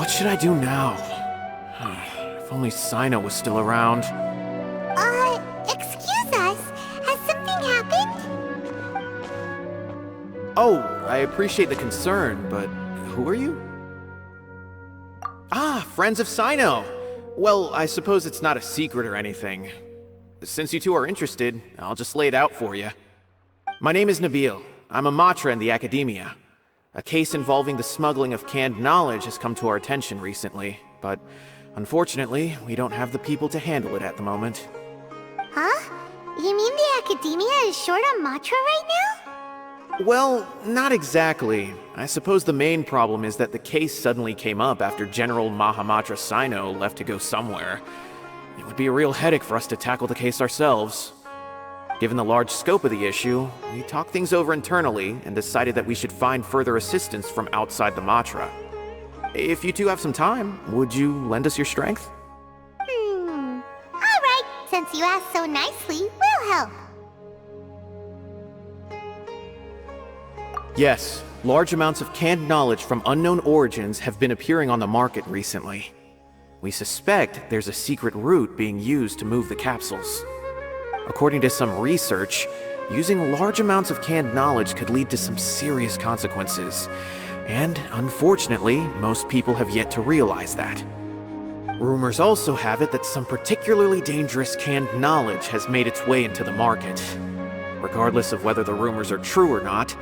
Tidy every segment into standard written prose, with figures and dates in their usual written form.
What should I do now? If only Cyno was still around. Excuse us. Has something happened? Oh, I appreciate the concern, but who are you? Ah, friends of Cyno! Well, I suppose it's not a secret or anything. Since you two are interested, I'll just lay it out for you. My name is Nabil. I'm a matra in the academia. A case involving the smuggling of canned knowledge has come to our attention recently, but unfortunately, we don't have the people to handle it at the moment. Huh? You mean the academia is short on matra right now? Well, not exactly. I suppose the main problem is that the case suddenly came up after General Mahamatra Cyno left to go somewhere. It would be a real headache for us to tackle the case ourselves. Given the large scope of the issue, we talked things over internally and decided that we should find further assistance from outside the Matra. If you two have some time, would you lend us your strength? Alright, since you asked so nicely, we'll help. Yes, large amounts of canned knowledge from unknown origins have been appearing on the market recently. We suspect there's a secret route being used to move the capsules. According to some research, using large amounts of canned knowledge could lead to some serious consequences. And unfortunately, most people have yet to realize that. Rumors also have it that some particularly dangerous canned knowledge has made its way into the market. Regardless of whether the rumors are true or not,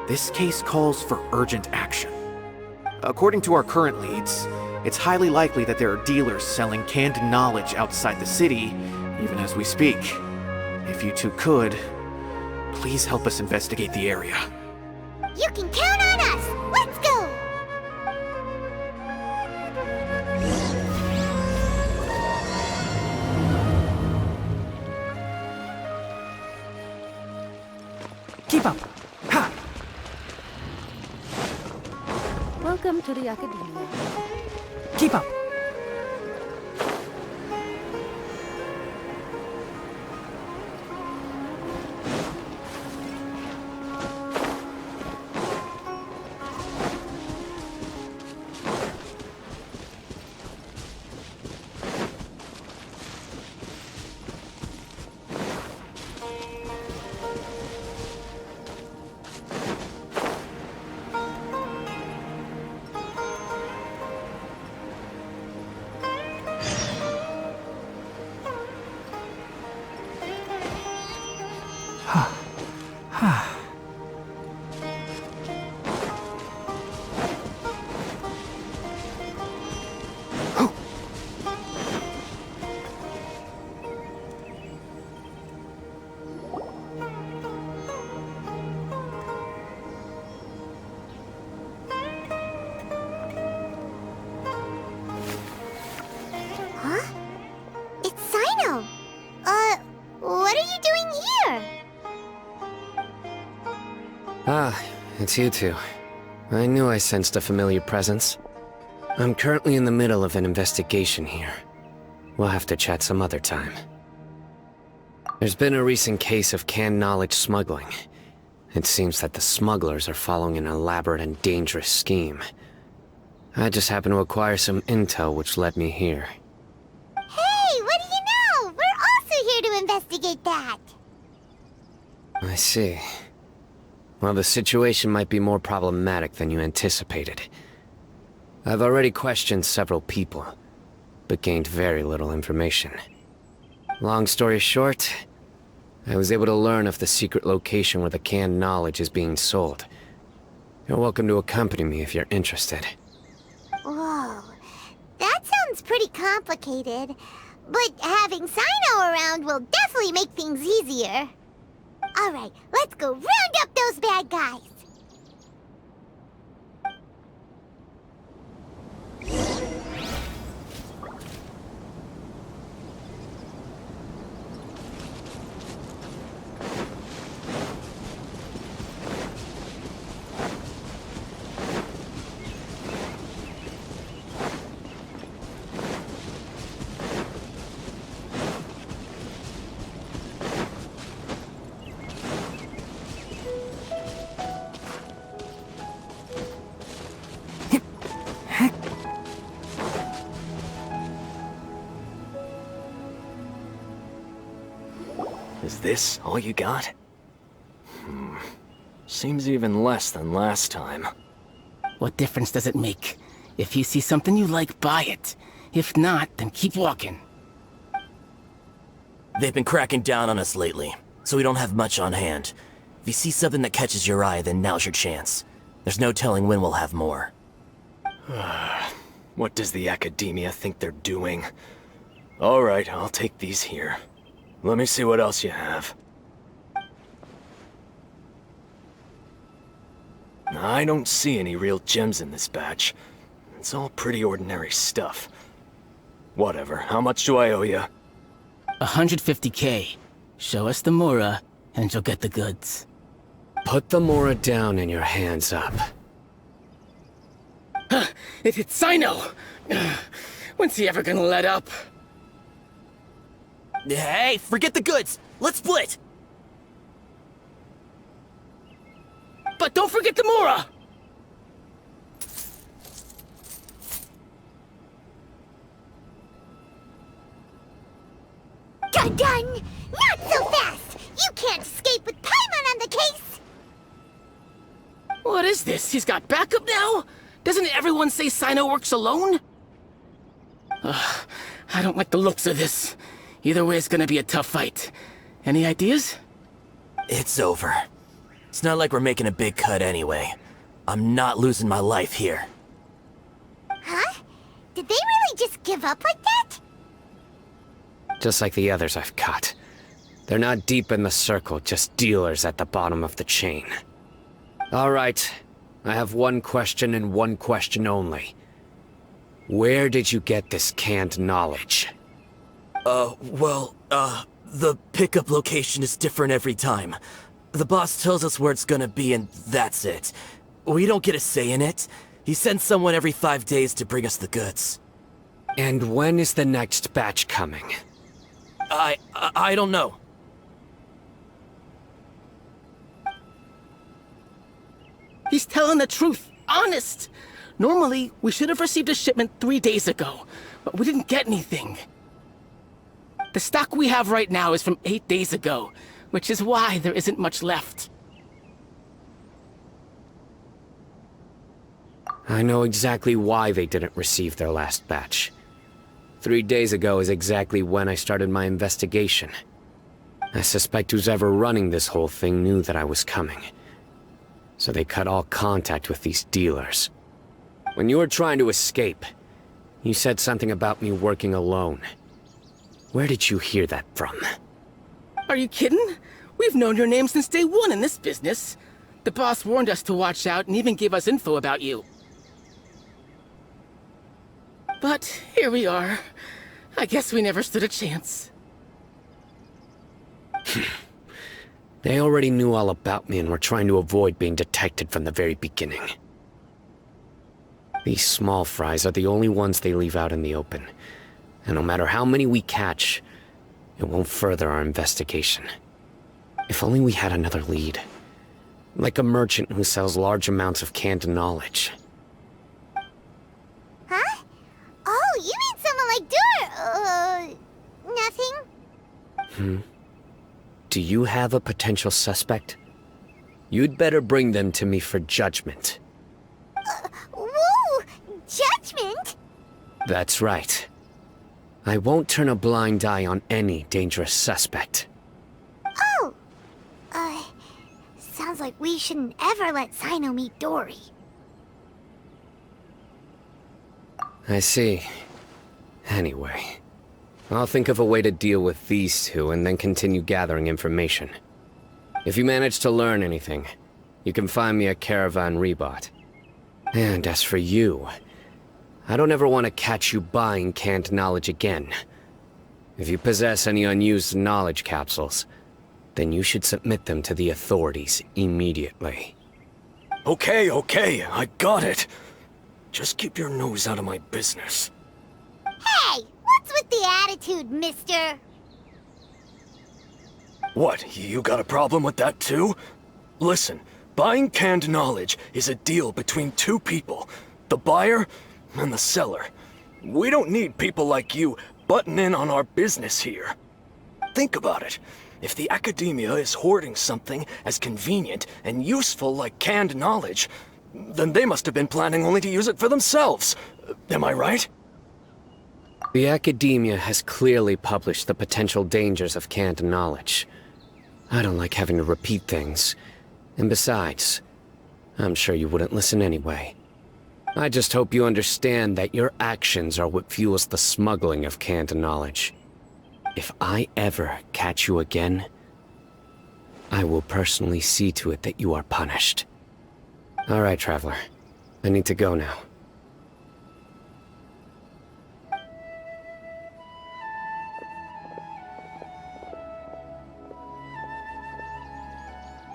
this case calls for urgent action. According to our current leads, it's highly likely that there are dealers selling canned knowledge outside the city, even as we speak. If you two could, please help us investigate the area. You can count on us! Let's go! Keep up! Ha! Welcome to the academia. Keep up! Huh? It's Cyno! What are you doing here? Ah, it's you two. I knew I sensed a familiar presence. I'm currently in the middle of an investigation here. We'll have to chat some other time. There's been a recent case of canned knowledge smuggling. It seems that the smugglers are following an elaborate and dangerous scheme. I just happened to acquire some intel which led me here. Hey, what do you know? We're also here to investigate that. I see. Well, the situation might be more problematic than you anticipated. I've already questioned several people, but gained very little information. Long story short, I was able to learn of the secret location where the canned knowledge is being sold. You're welcome to accompany me if you're interested. Whoa, that sounds pretty complicated. But having Cyno around will definitely make things easier. Alright, let's go round up those bad guys. Is this all you got? Seems even less than last time. What difference does it make? If you see something you like, buy it. If not, then keep walking. They've been cracking down on us lately, so we don't have much on hand. If you see something that catches your eye, then now's your chance. There's no telling when we'll have more. What does the Academia think they're doing? Alright, I'll take these here. Let me see what else you have. I don't see any real gems in this batch. It's all pretty ordinary stuff. Whatever, how much do I owe you? 150K. Show us the Mora, and you'll get the goods. Put the Mora down and your hands up. It's Cyno! When's he ever gonna let up? Hey, forget the goods! Let's split! But don't forget the Mora! Dun-dun! Not so fast! You can't escape with Paimon on the case! What is this? He's got backup now? Doesn't everyone say Cyno works alone? I don't like the looks of this. Either way, it's gonna be a tough fight. Any ideas? It's over. It's not like we're making a big cut anyway. I'm not losing my life here. Huh? Did they really just give up like that? Just like the others I've cut. They're not deep in the circle, just dealers at the bottom of the chain. All right, I have one question and one question only. Where did you get this canned knowledge? The pickup location is different every time. The boss tells us where it's gonna be and that's it. We don't get a say in it. He sends someone every 5 days to bring us the goods. And when is the next batch coming? I don't know. He's telling the truth. Honest. Normally, we should have received a shipment 3 days ago, but we didn't get anything. The stock we have right now is from 8 days ago, which is why there isn't much left. I know exactly why they didn't receive their last batch. 3 days ago is exactly when I started my investigation. I suspect who's ever running this whole thing knew that I was coming. So they cut all contact with these dealers. When you were trying to escape, you said something about me working alone. Where did you hear that from? Are you kidding? We've known your name since day one in this business. The boss warned us to watch out and even gave us info about you. But here we are. I guess we never stood a chance. They already knew all about me and were trying to avoid being detected from the very beginning. These small fries are the only ones they leave out in the open. And no matter how many we catch, it won't further our investigation. If only we had another lead. Like a merchant who sells large amounts of canned knowledge. Huh? Oh, you mean someone like nothing? Do you have a potential suspect? You'd better bring them to me for judgment. Whoa! Judgment? That's right. I won't turn a blind eye on any dangerous suspect. Oh! Sounds like we shouldn't ever let Cyno meet Dory. I see. Anyway, I'll think of a way to deal with these two and then continue gathering information. If you manage to learn anything, you can find me a caravan rebot. And as for you, I don't ever want to catch you buying canned knowledge again. If you possess any unused knowledge capsules, then you should submit them to the authorities immediately. Okay, I got it. Just keep your nose out of my business. Hey! What's with the attitude, mister? What, you got a problem with that too? Listen, buying canned knowledge is a deal between two people, the buyer and the seller. We don't need people like you butting in on our business here. Think about it. if the academia is hoarding something as convenient and useful like canned knowledge, then they must have been planning only to use it for themselves. Am I right? The academia has clearly published the potential dangers of canned knowledge. I don't like having to repeat things. And besides, I'm sure you wouldn't listen anyway. I just hope you understand that your actions are what fuels the smuggling of canned knowledge. If I ever catch you again, I will personally see to it that you are punished. All right, Traveler. I need to go now.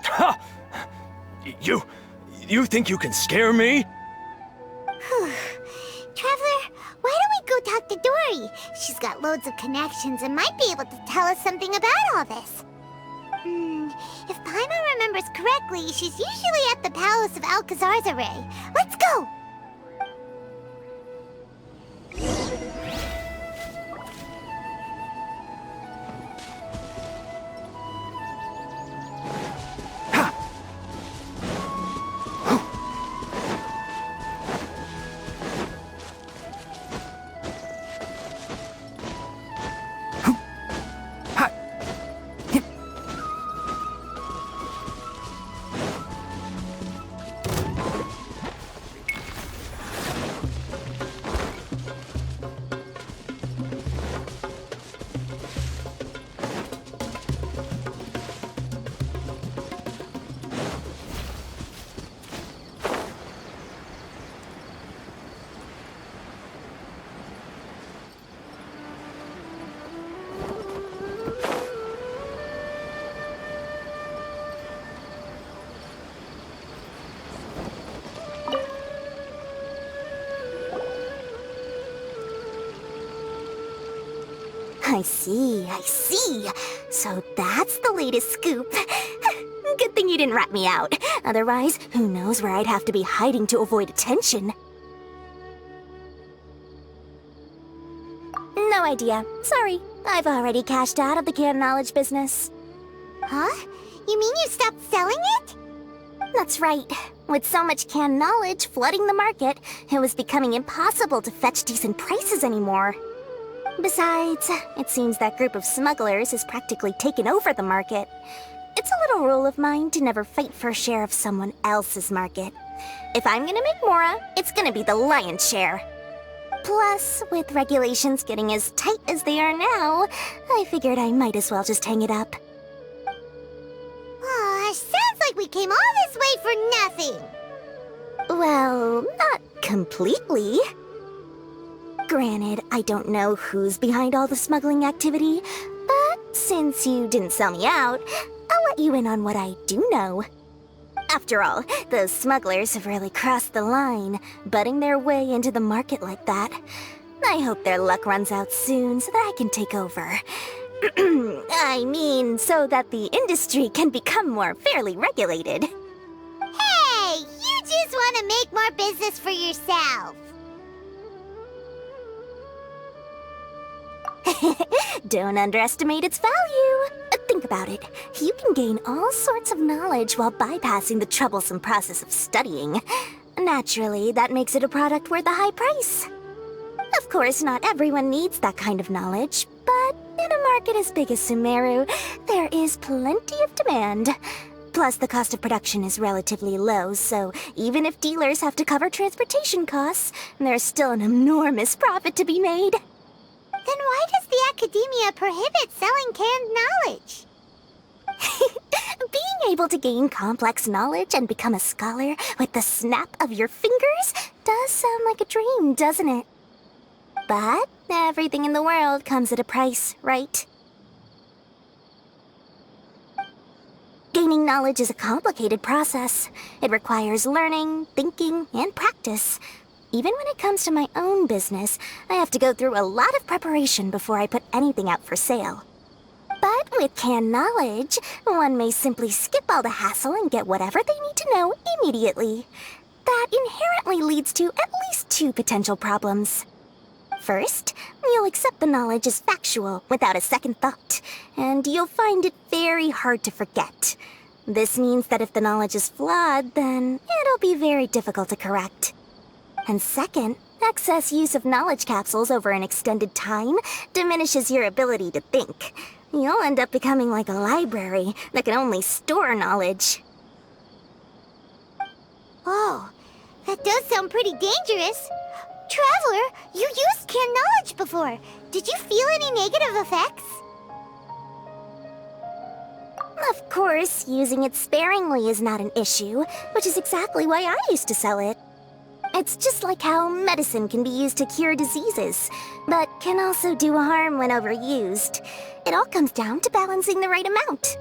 Ha! You think you can scare me? Traveler, why don't we go talk to Dory? She's got loads of connections and might be able to tell us something about all this. If Paimon remembers correctly, she's usually at the Palace of Alcazar's array. Let's go! I see. So that's the latest scoop. Good thing you didn't rat me out. Otherwise, who knows where I'd have to be hiding to avoid attention. No idea. Sorry. I've already cashed out of the canned knowledge business. Huh? You mean you stopped selling it? That's right. With so much canned knowledge flooding the market, it was becoming impossible to fetch decent prices anymore. Besides, it seems that group of smugglers has practically taken over the market. It's a little rule of mine to never fight for a share of someone else's market. If I'm gonna make Mora, it's gonna be the lion's share. Plus, with regulations getting as tight as they are now, I figured I might as well just hang it up. Aw, sounds like we came all this way for nothing. Well, not completely. Granted, I don't know who's behind all the smuggling activity, but since you didn't sell me out, I'll let you in on what I do know. After all, those smugglers have really crossed the line, butting their way into the market like that. I hope their luck runs out soon so that I can take over. I mean, so that the industry can become more fairly regulated. Hey, you just want to make more business for yourself. Don't underestimate its value. Think about it. You can gain all sorts of knowledge while bypassing the troublesome process of studying. Naturally, that makes it a product worth a high price. Of course, not everyone needs that kind of knowledge, but in a market as big as Sumeru, there is plenty of demand. Plus, the cost of production is relatively low, so even if dealers have to cover transportation costs, there's still an enormous profit to be made. Then why does the academia prohibit selling canned knowledge? Being able to gain complex knowledge and become a scholar with the snap of your fingers does sound like a dream, doesn't it? But everything in the world comes at a price, right? Gaining knowledge is a complicated process. It requires learning, thinking, and practice. Even when it comes to my own business, I have to go through a lot of preparation before I put anything out for sale. But with canned knowledge, one may simply skip all the hassle and get whatever they need to know immediately. That inherently leads to at least two potential problems. First, you'll accept the knowledge as factual without a second thought, and you'll find it very hard to forget. This means that if the knowledge is flawed, then it'll be very difficult to correct. And second, excess use of knowledge capsules over an extended time diminishes your ability to think. You'll end up becoming like a library that can only store knowledge. Oh, that does sound pretty dangerous. Traveler, you used canned knowledge before. Did you feel any negative effects? Of course, using it sparingly is not an issue, which is exactly why I used to sell it. It's just like how medicine can be used to cure diseases, but can also do harm when overused. It all comes down to balancing the right amount.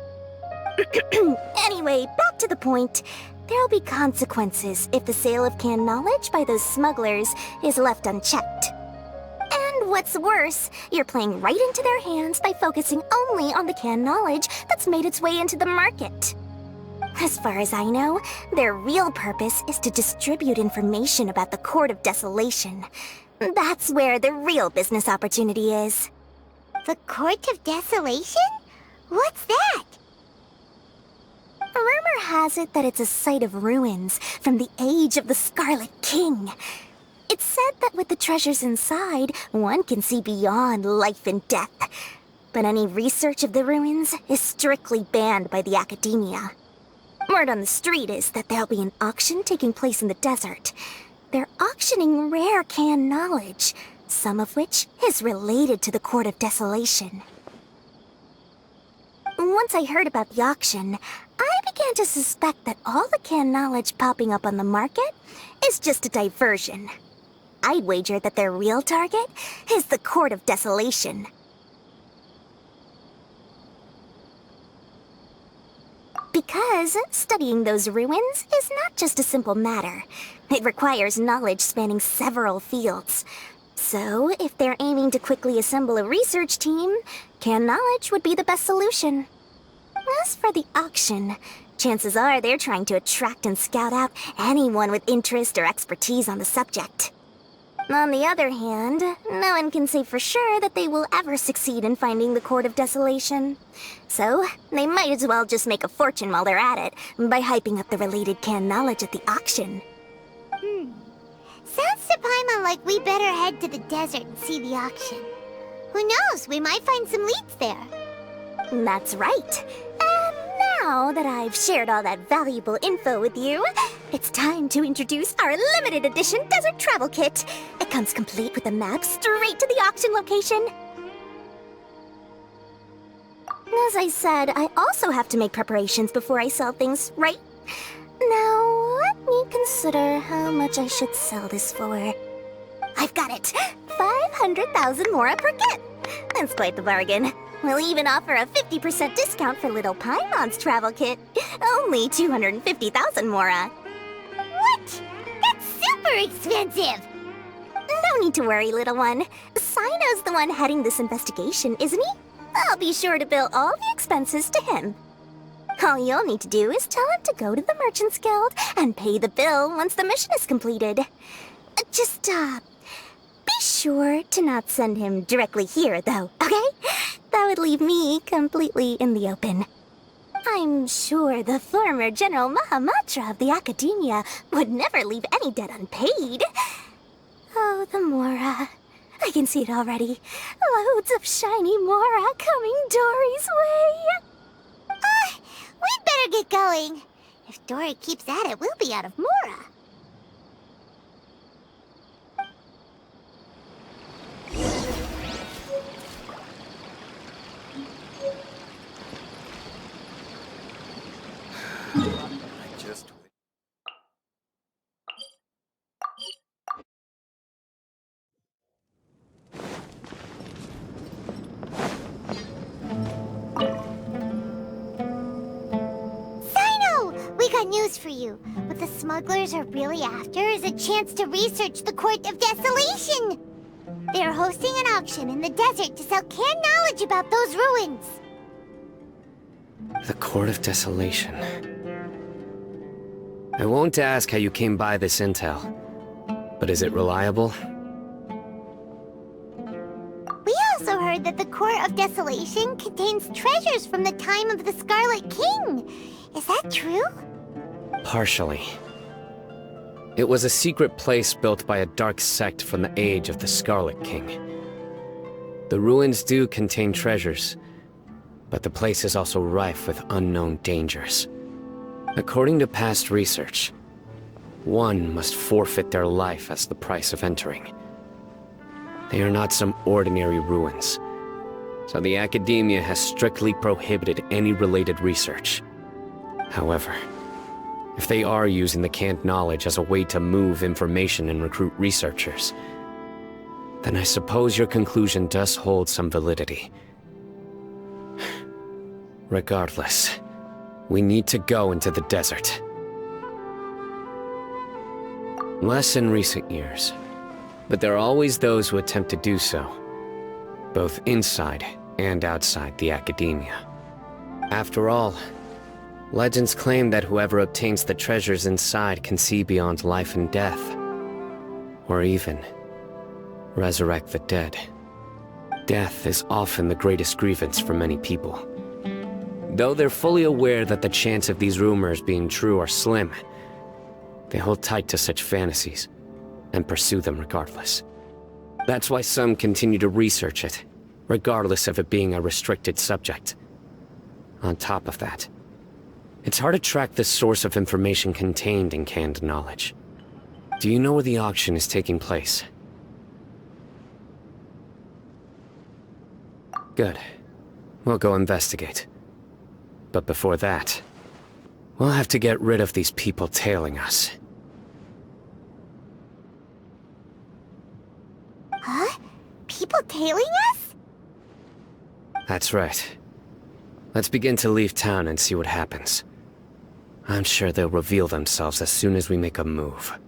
Anyway, back to the point. There'll be consequences if the sale of canned knowledge by those smugglers is left unchecked. And what's worse, you're playing right into their hands by focusing only on the canned knowledge that's made its way into the market. As far as I know, their real purpose is to distribute information about the Court of Desolation. That's where the real business opportunity is. The Court of Desolation? What's that? Rumor has it that it's a site of ruins from the age of the Scarlet King. It's said that with the treasures inside, one can see beyond life and death. But any research of the ruins is strictly banned by the Academia. Word on the street is that there'll be an auction taking place in the desert. They're auctioning rare canned knowledge, some of which is related to the Court of Desolation. Once I heard about the auction, I began to suspect that all the canned knowledge popping up on the market is just a diversion. I'd wager that their real target is the Court of Desolation. Because studying those ruins is not just a simple matter. It requires knowledge spanning several fields. So, if they're aiming to quickly assemble a research team, canned knowledge would be the best solution. As for the auction, chances are they're trying to attract and scout out anyone with interest or expertise on the subject. On the other hand, no one can say for sure that they will ever succeed in finding the Court of Desolation. So, they might as well just make a fortune while they're at it by hyping up the related canned knowledge at the auction. Sounds to Paimon like we better head to the desert and see the auction. Who knows, we might find some leads there. That's right. And now that I've shared all that valuable info with you, it's time to introduce our limited edition desert travel kit. It comes complete with a map straight to the auction location. As I said, I also have to make preparations before I sell things, right? Now, let me consider how much I should sell this for. I've got it! 500,000 mora per kit! That's quite the bargain. We'll even offer a 50% discount for little Paimon's travel kit. Only 250,000 mora. What? That's super expensive! No need to worry, little one. Cyno's the one heading this investigation, isn't he? I'll be sure to bill all the expenses to him. All you'll need to do is tell him to go to the Merchants Guild and pay the bill once the mission is completed. Just, be sure to not send him directly here, though, okay? That would leave me completely in the open. I'm sure the former General Mahamatra of the Academia would never leave any debt unpaid. Oh, the Mora. I can see it already. Loads of shiny Mora coming Dory's way. We'd better get going. If Dory keeps at it, we'll be out of Mora. News for you. What the smugglers are really after is a chance to research the Court of Desolation. They're hosting an auction in the desert to sell canned knowledge about those ruins. The Court of Desolation. I won't ask how you came by this intel, but is it reliable? heard that the Court of Desolation contains treasures from the time of the Scarlet King. Is that true? Partially. It was a secret place built by a dark sect from the age of the Scarlet King. The ruins do contain treasures, but the place is also rife with unknown dangers. According to past research, one must forfeit their life as the price of entering. They are not some ordinary ruins, so the Academia has strictly prohibited any related research. However, if they are using the canned knowledge as a way to move information and recruit researchers, then I suppose your conclusion does hold some validity. Regardless, we need to go into the desert. Less in recent years, but there are always those who attempt to do so, both inside and outside the Academia. After all, legends claim that whoever obtains the treasures inside can see beyond life and death, or even resurrect the dead. Death is often the greatest grievance for many people. Though they're fully aware that the chance of these rumors being true are slim, they hold tight to such fantasies and pursue them regardless. That's why some continue to research it, regardless of it being a restricted subject. On top of that, it's hard to track the source of information contained in canned knowledge. Do you know where the auction is taking place? Good. We'll go investigate. But before that, we'll have to get rid of these people tailing us. Huh? People tailing us? That's right. Let's begin to leave town and see what happens. I'm sure they'll reveal themselves as soon as we make a move.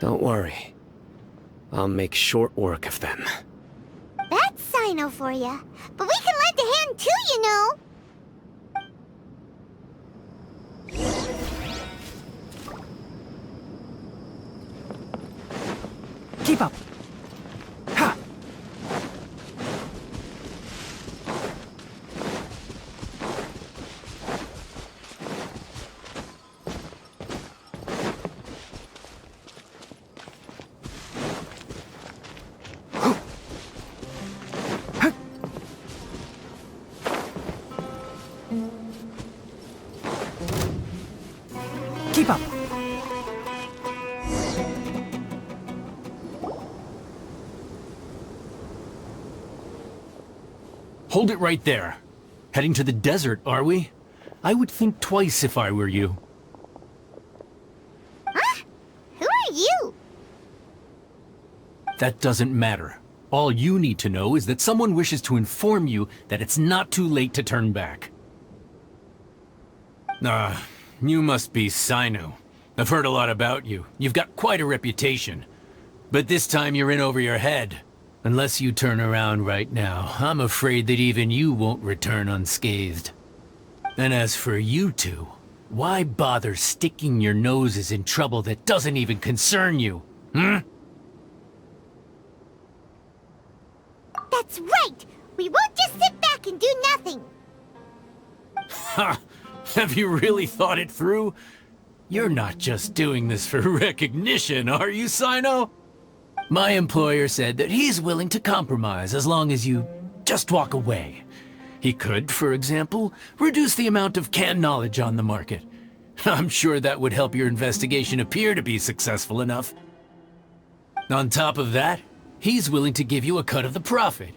Don't worry. I'll make short work of them. That's Cyno for ya. But we can lend a hand too, you know. Keep up! Ha! Keep up! Hold it right there. Heading to the desert, are we? I would think twice if I were you. Huh? Who are you? That doesn't matter. All you need to know is that someone wishes to inform you that it's not too late to turn back. You must be Cyno. I've heard a lot about you. You've got quite a reputation. But this time you're in over your head. Unless you turn around right now, I'm afraid that even you won't return unscathed. And as for you two, why bother sticking your noses in trouble that doesn't even concern you? Hmm? That's right! We won't just sit back and do nothing! Ha! Have you really thought it through? You're not just doing this for recognition, are you, Cyno? My employer said that he's willing to compromise as long as you just walk away. He could, for example, reduce the amount of canned knowledge on the market. I'm sure that would help your investigation appear to be successful enough. On top of that, he's willing to give you a cut of the profit.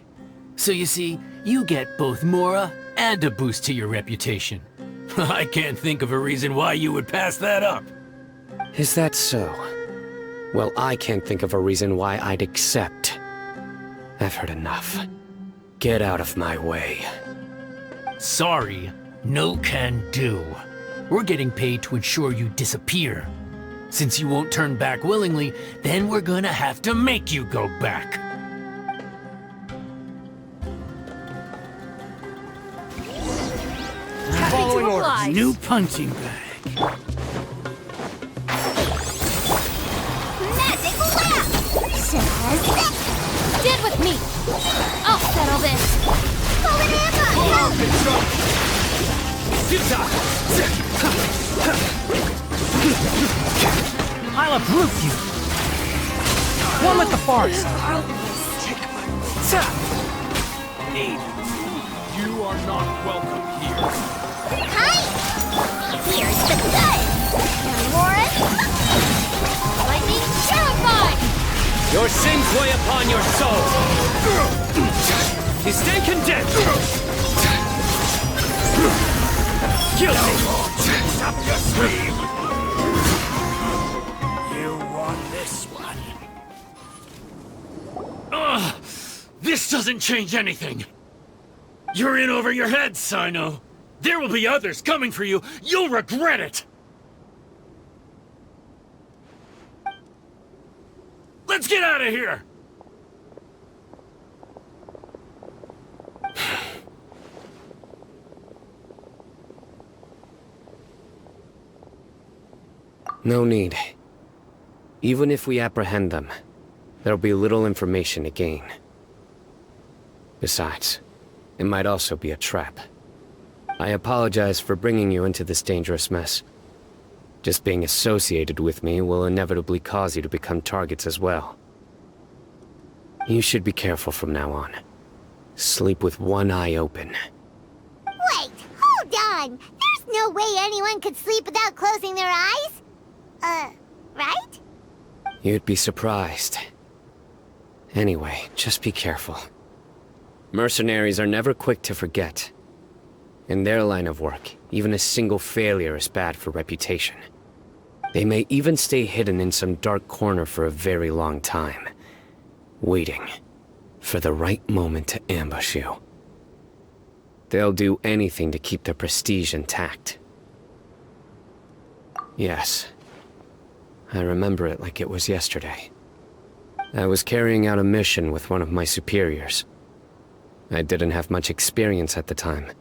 So you see, you get both Mora and a boost to your reputation. I can't think of a reason why you would pass that up. Is that so? Well, I can't think of a reason why I'd accept. I've heard enough. Get out of my way. Sorry, no can do. We're getting paid to ensure you disappear. Since you won't turn back willingly, then we're gonna have to make you go back. Following orders. New punching bag. Magic Wrap! Says this! Stand with me! I'll settle handle this. Fallen ammo! I'll uproot you. One with the forest. You are not welcome here. Hi! Here's the gun! Aureus! Lightning terrified! Your sins weigh upon your soul. You stand condemned. Guilty. Stop your scream! You want this one. Ugh! This doesn't change anything! You're in over your head, Cyno! There will be others coming for you! You'll regret it! Let's get out of here! No need. Even if we apprehend them, there'll be little information to gain. Besides, it might also be a trap. I apologize for bringing you into this dangerous mess. Just being associated with me will inevitably cause you to become targets as well. You should be careful from now on. Sleep with one eye open. Wait, hold on! There's no way anyone could sleep without closing their eyes? Right? You'd be surprised. Anyway, just be careful. Mercenaries are never quick to forget. In their line of work, even a single failure is bad for reputation. They may even stay hidden in some dark corner for a very long time, waiting for the right moment to ambush you. They'll do anything to keep their prestige intact. Yes, I remember it like it was yesterday. I was carrying out a mission with one of my superiors. I didn't have much experience at the time,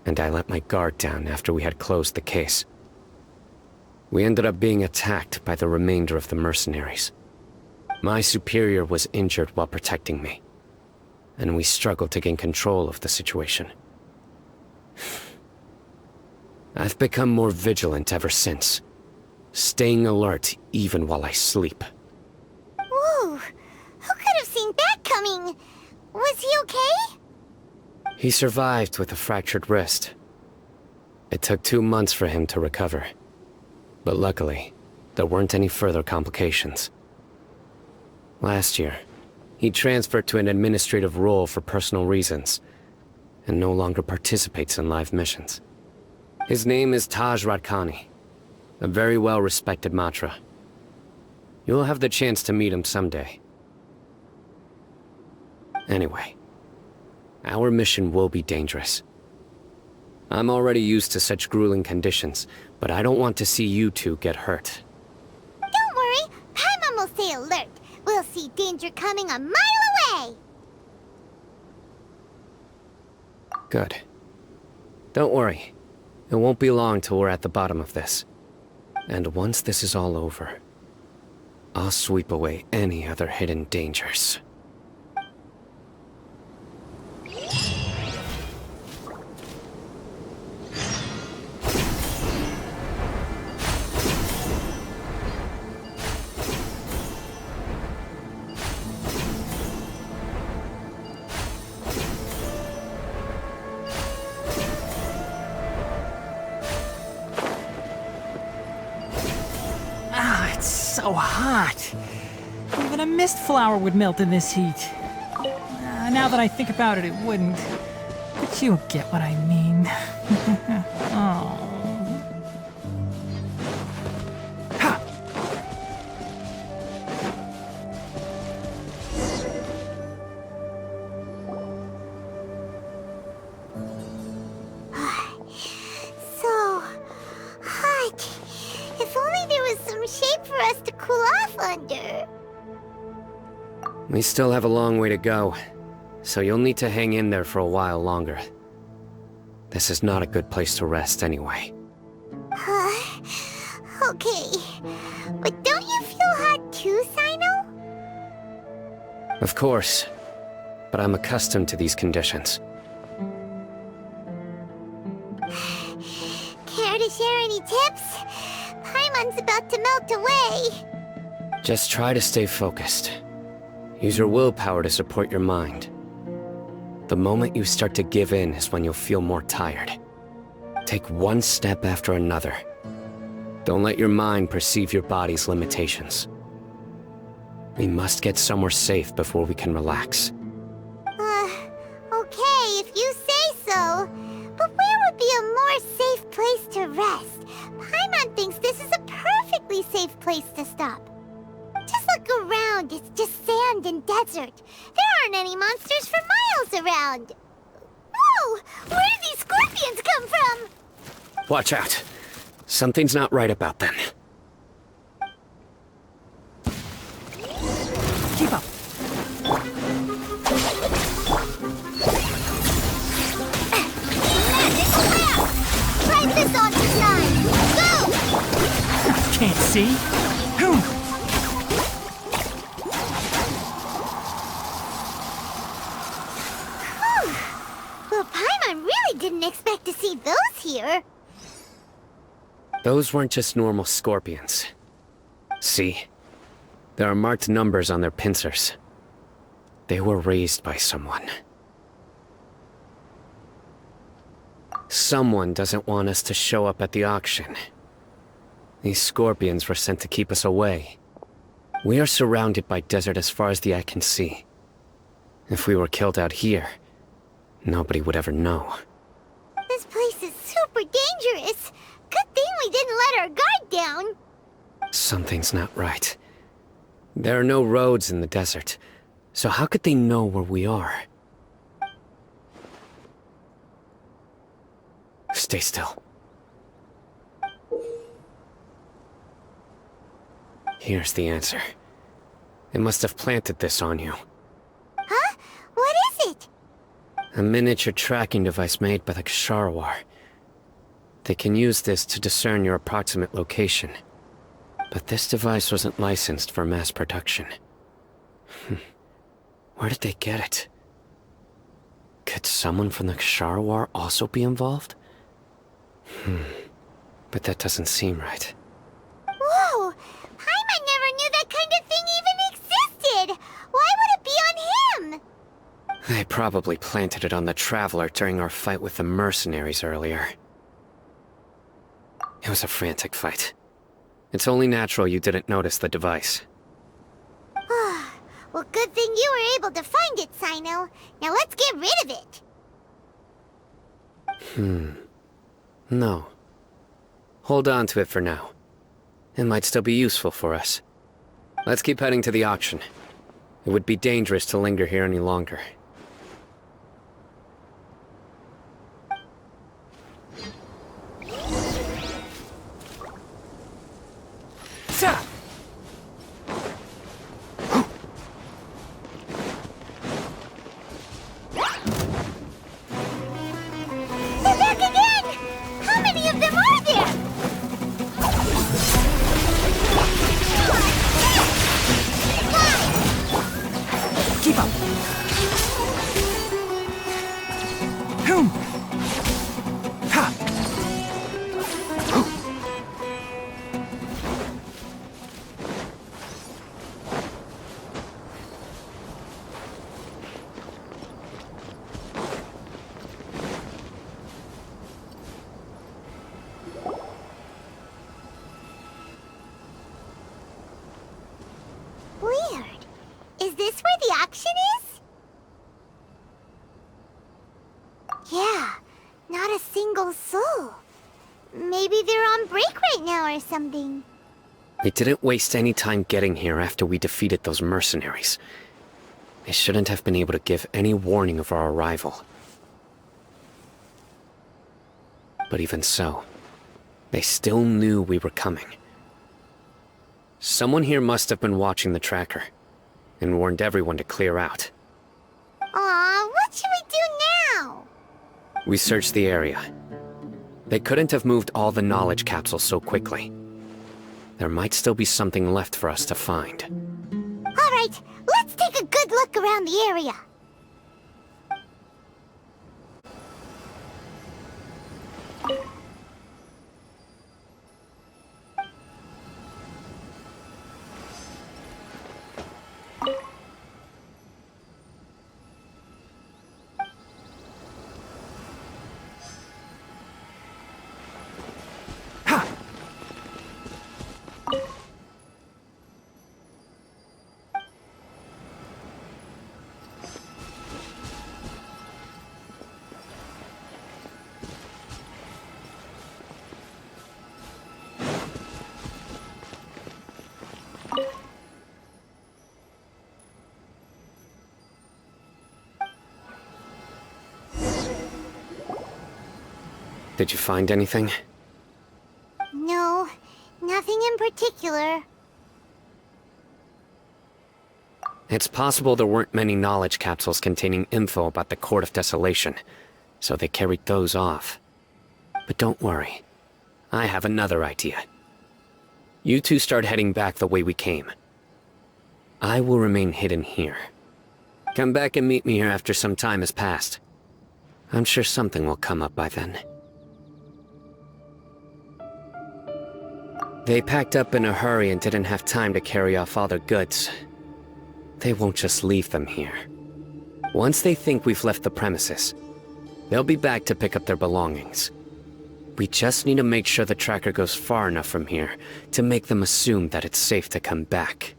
and I let my guard down after we had closed the case. We ended up being attacked by the remainder of the mercenaries. My superior was injured while protecting me, and we struggled to gain control of the situation. I've become more vigilant ever since, staying alert even while I sleep. Whoa! Who could have seen that coming? Was he okay? He survived with a fractured wrist. It took 2 months for him to recover. But luckily, there weren't any further complications. Last year, he transferred to an administrative role for personal reasons, and no longer participates in live missions. His name is Taj Radkani, a very well-respected Matra. You'll have the chance to meet him someday. Anyway, our mission will be dangerous. I'm already used to such grueling conditions, but I don't want to see you two get hurt. Don't worry, Paimon will stay alert. We'll see danger coming a mile away! Good. Don't worry. It won't be long till we're at the bottom of this. And once this is all over, I'll sweep away any other hidden dangers. It's so hot. Even a mist flower would melt in this heat. Now that I think about it, it wouldn't. But you'll get what I mean. Oh. So hot. If only there was some shade for us to cool off under. We still have a long way to go, so you'll need to hang in there for a while longer. This is not a good place to rest anyway. Okay. But don't you feel hot too, Cyno? Of course. but I'm accustomed to these conditions. Care to share any tips? Paimon's about to melt away. Just try to stay focused. Use your willpower to support your mind. The moment you start to give in is when you'll feel more tired. Take one step after another. Don't let your mind perceive your body's limitations. We must get somewhere safe before we can relax. Okay, if you say so. But where would be a more safe place to rest? Paimon thinks this is a perfectly safe place to stop. Just look around, it's just sand and desert. There aren't any monsters for miles around. Whoa! Where did these scorpions come from? Watch out. Something's not right about them. Keep up. Magic flare! Try this on the side! Go! Can't see. Who? Well, Paimon really didn't expect to see those here. Those weren't just normal scorpions. See? There are marked numbers on their pincers. They were raised by someone. Someone doesn't want us to show up at the auction. These scorpions were sent to keep us away. We are surrounded by desert as far as the eye can see. If we were killed out here, nobody would ever know. This place is super dangerous. Good thing we didn't let our guard down. Something's not right. There are no roads in the desert, so how could they know where we are? Stay still. Here's the answer. They must have planted this on you. Huh? What is it? A miniature tracking device made by the Ksharawar. They can use this to discern your approximate location. But this device wasn't licensed for mass production. Where did they get it? Could someone from the Ksharawar also be involved? But that doesn't seem right. Whoa! Paimon never knew that kind of thing even existed! Why would it be on him? They probably planted it on the Traveler during our fight with the mercenaries earlier. It was a frantic fight. It's only natural you didn't notice the device. Well, good thing you were able to find it, Cyno. Now let's get rid of it. No. Hold on to it for now. It might still be useful for us. Let's keep heading to the auction. It would be dangerous to linger here any longer. They're back again! How many of them are there? Keep up. Whom? Ha! Weird. Is this where the auction is? Yeah, not a single soul. Maybe they're on break right now or something. We didn't waste any time getting here after we defeated those mercenaries. They shouldn't have been able to give any warning of our arrival. But even so, they still knew we were coming. Someone here must have been watching the tracker, and warned everyone to clear out. Aw, what should we do now? We searched the area. They couldn't have moved all the knowledge capsules so quickly. There might still be something left for us to find. All right, let's take a good look around the area. Did you find anything? No, nothing in particular. It's possible there weren't many knowledge capsules containing info about the Court of Desolation, so they carried those off. But don't worry. I have another idea. You two start heading back the way we came. I will remain hidden here. Come back and meet me here after some time has passed. I'm sure something will come up by then. They packed up in a hurry and didn't have time to carry off all their goods. They won't just leave them here. Once they think we've left the premises, they'll be back to pick up their belongings. We just need to make sure the tracker goes far enough from here to make them assume that it's safe to come back.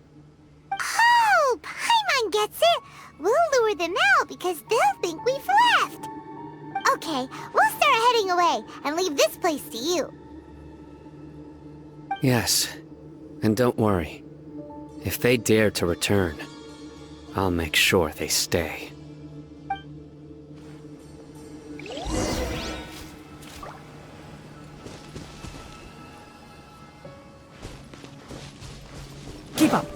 Oh, Paimon gets it! We'll lure them out because they'll think we've left! Okay, we'll start heading away and leave this place to you. Yes, and don't worry. If they dare to return, I'll make sure they stay. Keep up.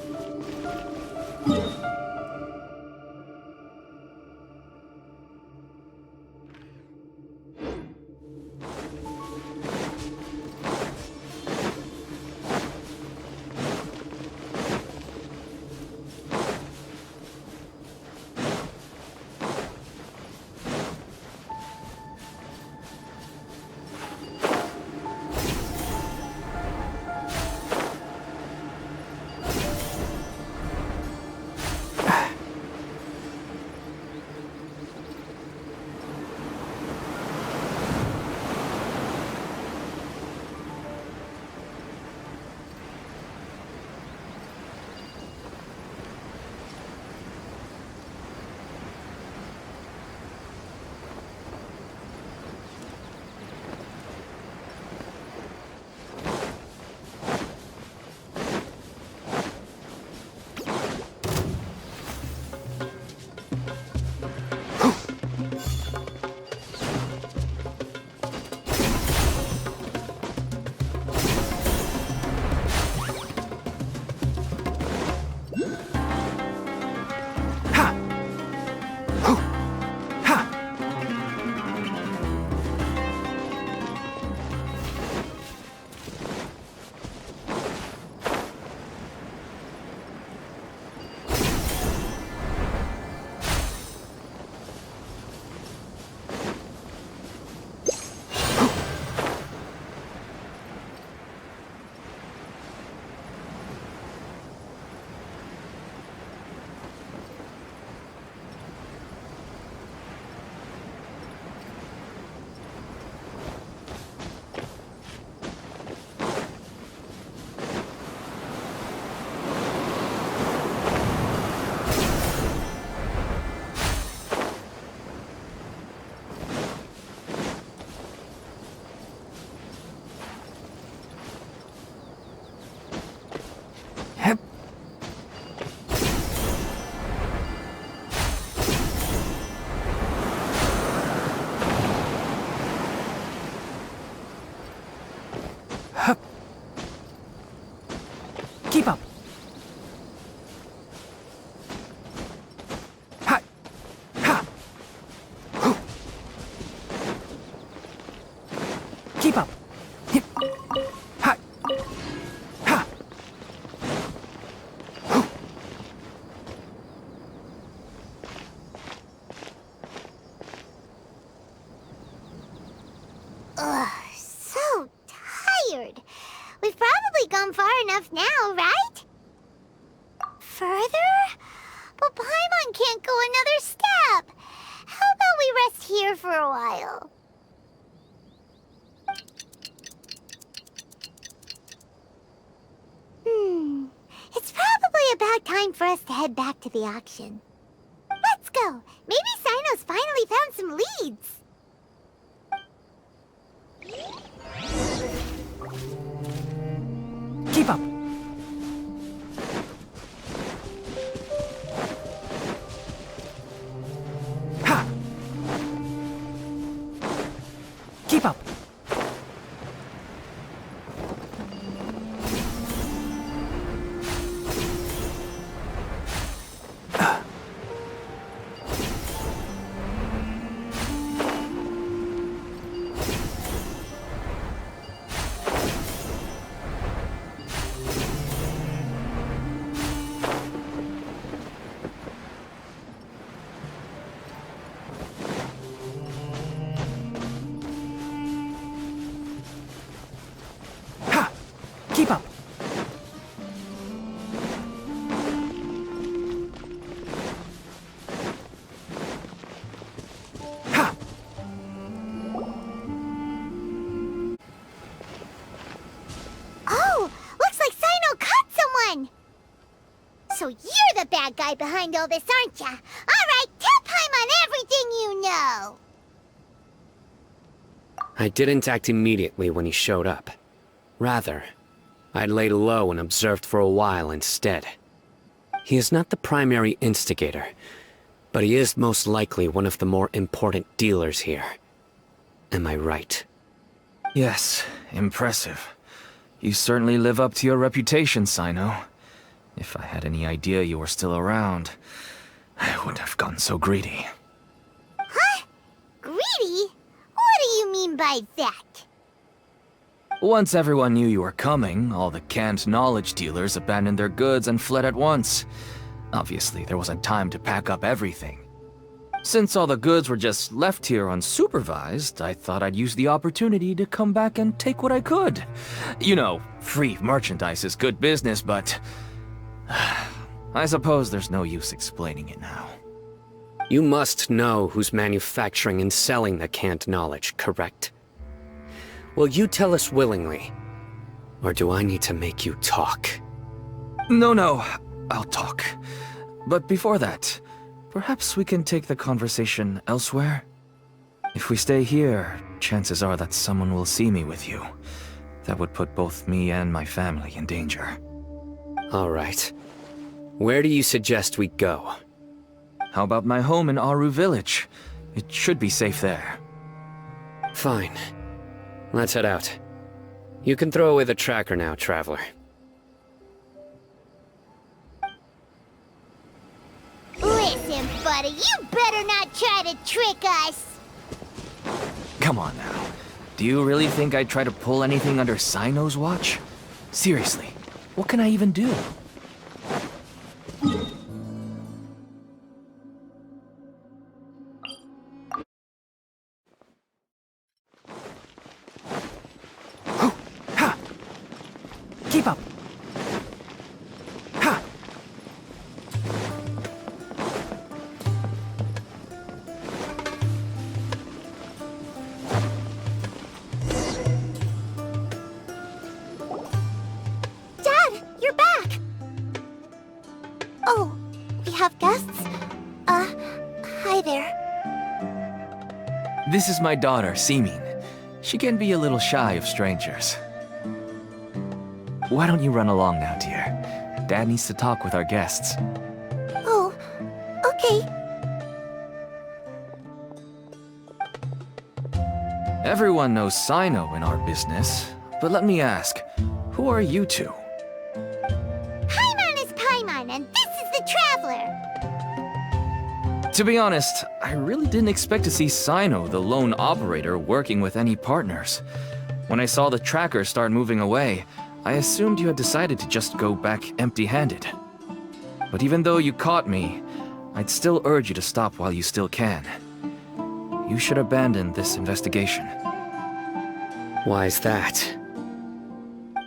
Keep up. Ha! Ha! Keep up. Hip. Ha! Ha! Ugh. We've probably gone far enough now, right? Further? But Paimon can't go another step. How about we rest here for a while? It's probably about time for us to head back to the auction. Let's go. Maybe Cyno's finally found some leads. Keep up! Ha! Keep up! Keep up! Ha! Oh, looks like Cyno caught someone! So you're the bad guy behind all this, aren't ya? Alright, tell Paimon everything you know! I didn't act immediately when he showed up. Rather, I laid low and observed for a while instead. He is not the primary instigator, but he is most likely one of the more important dealers here. Am I right? Yes, impressive. You certainly live up to your reputation, Cyno. If I had any idea you were still around, I wouldn't have gotten so greedy. Huh? Greedy? What do you mean by that? Once everyone knew you were coming, all the canned knowledge dealers abandoned their goods and fled at once. Obviously, there wasn't time to pack up everything. Since all the goods were just left here unsupervised, I thought I'd use the opportunity to come back and take what I could. You know, free merchandise is good business, but I suppose there's no use explaining it now. You must know who's manufacturing and selling the canned knowledge, correct? Will you tell us willingly? Or do I need to make you talk? No, I'll talk. But before that, perhaps we can take the conversation elsewhere? If we stay here, chances are that someone will see me with you. That would put both me and my family in danger. All right. Where do you suggest we go? How about my home in Aureus village? It should be safe there. Fine. Let's head out. You can throw away the tracker now, traveler. Listen, buddy, you better not try to trick us! Come on now. Do you really think I'd try to pull anything under Cyno's watch? Seriously, what can I even do? Keep up! Ha! Dad, you're back! Oh, we have guests? Hi there. This is my daughter, Simin. She can be a little shy of strangers. Why don't you run along now, dear? Dad needs to talk with our guests. Oh, okay. Everyone knows Cyno in our business, but let me ask, who are you two? Paimon is Paimon, and this is the Traveler! To be honest, I really didn't expect to see Cyno, the lone operator, working with any partners. When I saw the tracker start moving away, I assumed you had decided to just go back empty-handed. But even though you caught me, I'd still urge you to stop while you still can. You should abandon this investigation. Why is that?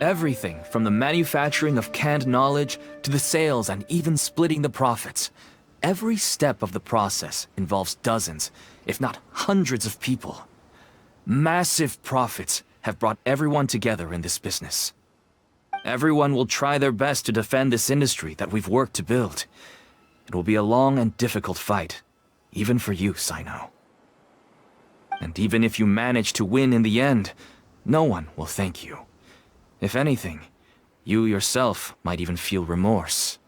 Everything from the manufacturing of canned knowledge to the sales and even splitting the profits. Every step of the process involves dozens, if not hundreds of people. Massive profits have brought everyone together in this business. Everyone will try their best to defend this industry that we've worked to build. It will be a long and difficult fight, even for you, Cyno. And even if you manage to win in the end, no one will thank you. If anything, you yourself might even feel remorse.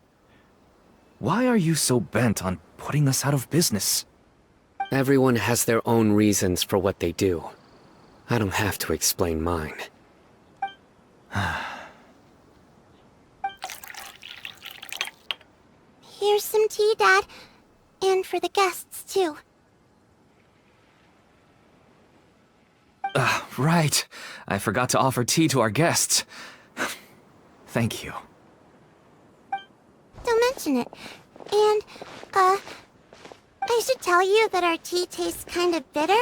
Why are you so bent on putting us out of business? Everyone has their own reasons for what they do. I don't have to explain mine. Here's some tea, Dad. And for the guests, too. Right. I forgot to offer tea to our guests. Thank you. Don't mention it. And, I should tell you that our tea tastes kind of bitter,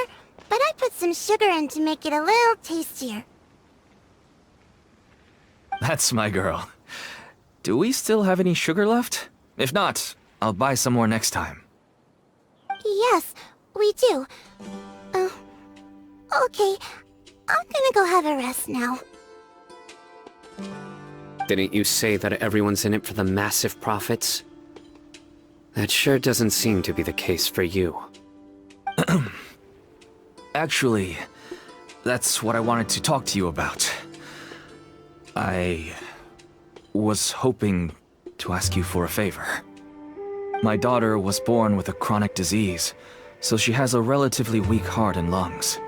but I put some sugar in to make it a little tastier. That's my girl. Do we still have any sugar left? If not, I'll buy some more next time. Yes, we do. Okay. I'm gonna go have a rest now. Didn't you say that everyone's in it for the massive profits? That sure doesn't seem to be the case for you. Actually, that's what I wanted to talk to you about. I was hoping to ask you for a favor. My daughter was born with a chronic disease, so she has a relatively weak heart and lungs.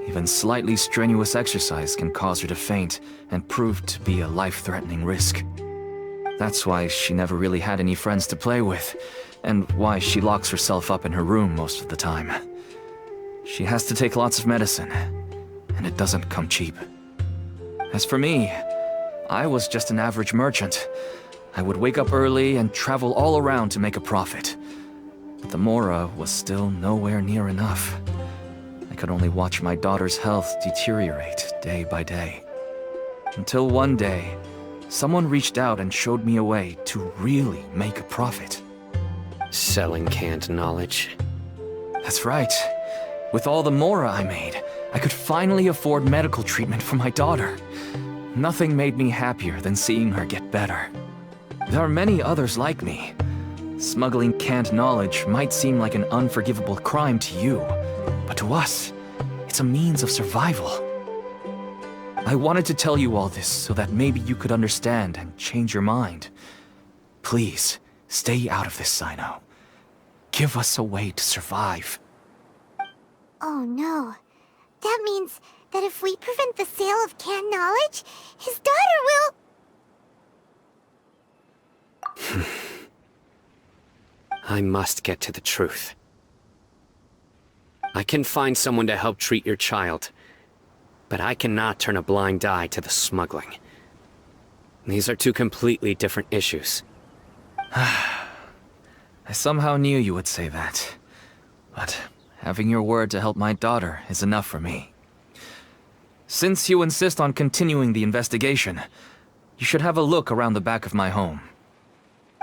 Even slightly strenuous exercise can cause her to faint and prove to be a life-threatening risk. That's why she never really had any friends to play with, and why she locks herself up in her room most of the time. She has to take lots of medicine, and it doesn't come cheap. As for me, I was just an average merchant. I would wake up early and travel all around to make a profit. But the Mora was still nowhere near enough. I could only watch my daughter's health deteriorate day by day. Until one day, someone reached out and showed me a way to really make a profit. Selling canned knowledge. That's right. With all the Mora I made, I could finally afford medical treatment for my daughter. Nothing made me happier than seeing her get better. There are many others like me. Smuggling canned knowledge might seem like an unforgivable crime to you, but to us, it's a means of survival. I wanted to tell you all this so that maybe you could understand and change your mind. Please, stay out of this, Cyno. Give us a way to survive. Oh no. That means that if we prevent the sale of canned knowledge, his daughter will... I must get to the truth. I can find someone to help treat your child, but I cannot turn a blind eye to the smuggling. These are two completely different issues. I somehow knew you would say that. But having your word to help my daughter is enough for me. Since you insist on continuing the investigation, you should have a look around the back of my home.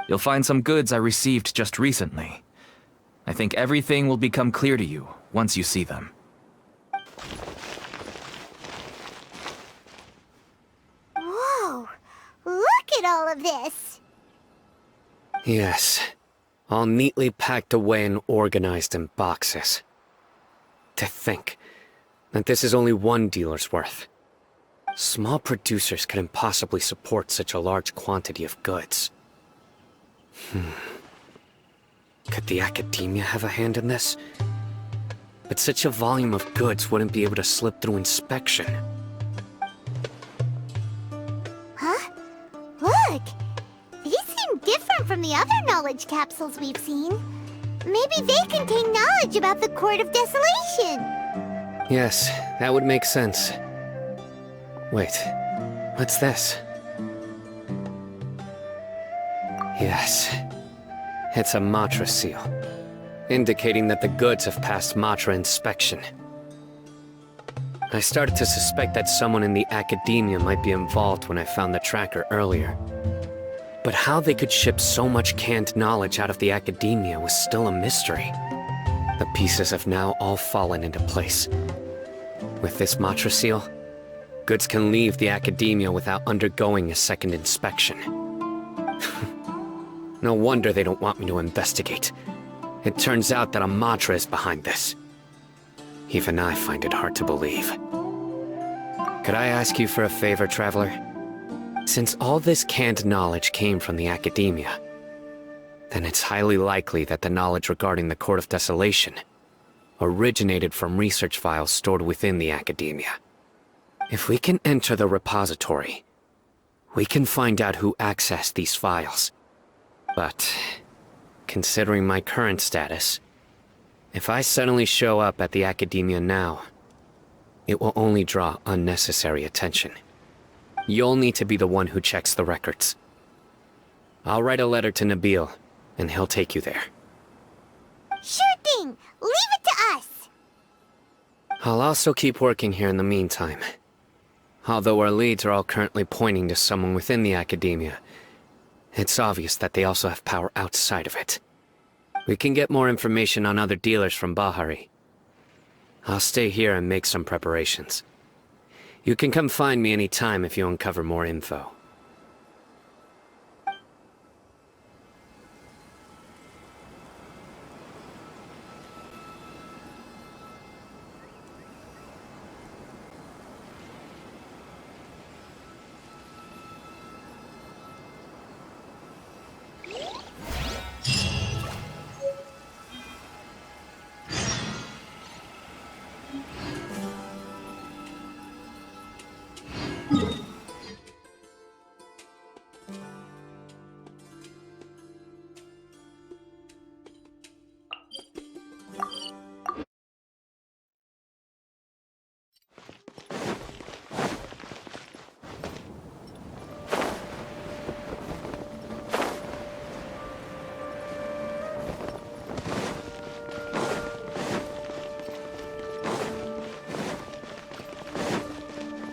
You'll find some goods I received just recently. I think everything will become clear to you once you see them. Whoa! Look at all of this! Yes, all neatly packed away and organized in boxes. To think that this is only one dealer's worth. Small producers couldn't possibly support such a large quantity of goods. Could the academia have a hand in this? But such a volume of goods wouldn't be able to slip through inspection. Huh? Look! These seem different from the other knowledge capsules we've seen. Maybe they contain knowledge about the Court of Desolation. Yes, that would make sense. Wait, what's this? Yes, it's a Matra seal, indicating that the goods have passed Matra inspection. I started to suspect that someone in the academia might be involved when I found the tracker earlier. But how they could ship so much canned knowledge out of the academia was still a mystery. The pieces have now all fallen into place. With this Matra seal, goods can leave the academia without undergoing a second inspection. No wonder they don't want me to investigate. It turns out that a Matra is behind this. Even I find it hard to believe. Could I ask you for a favor, Traveler? Since all this canned knowledge came from the academia, then it's highly likely that the knowledge regarding the Court of Desolation originated from research files stored within the academia. If we can enter the repository, we can find out who accessed these files. But, considering my current status, if I suddenly show up at the academia now, it will only draw unnecessary attention. You'll need to be the one who checks the records. I'll write a letter to Nabil, and he'll take you there. Sure thing! Leave it to us! I'll also keep working here in the meantime. Although our leads are all currently pointing to someone within the academia, it's obvious that they also have power outside of it. We can get more information on other dealers from Bahari. I'll stay here and make some preparations. You can come find me any time if you uncover more info.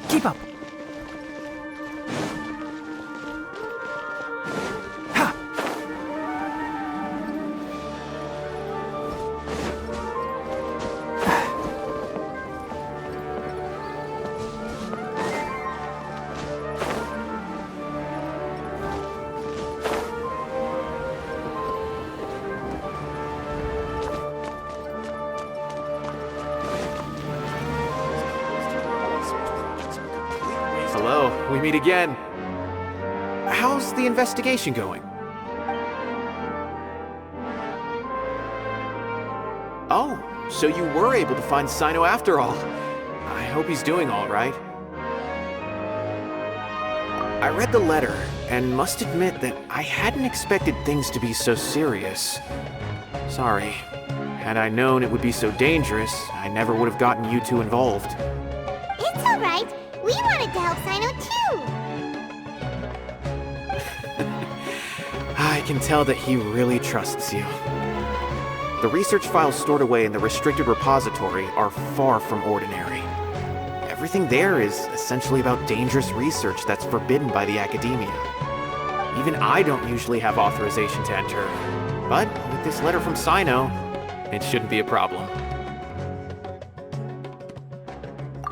Keep up. Ha! Hello, we meet again. How's the investigation going? Oh, so you were able to find Cyno after all. I hope he's doing all right. I read the letter, and must admit that I hadn't expected things to be so serious. Sorry. Had I known it would be so dangerous, I never would have gotten you two involved. It's alright. We wanted to help Cyno too! I can tell that he really trusts you. The research files stored away in the restricted repository are far from ordinary. Everything there is essentially about dangerous research that's forbidden by the academia. Even I don't usually have authorization to enter, but with this letter from Cyno, it shouldn't be a problem.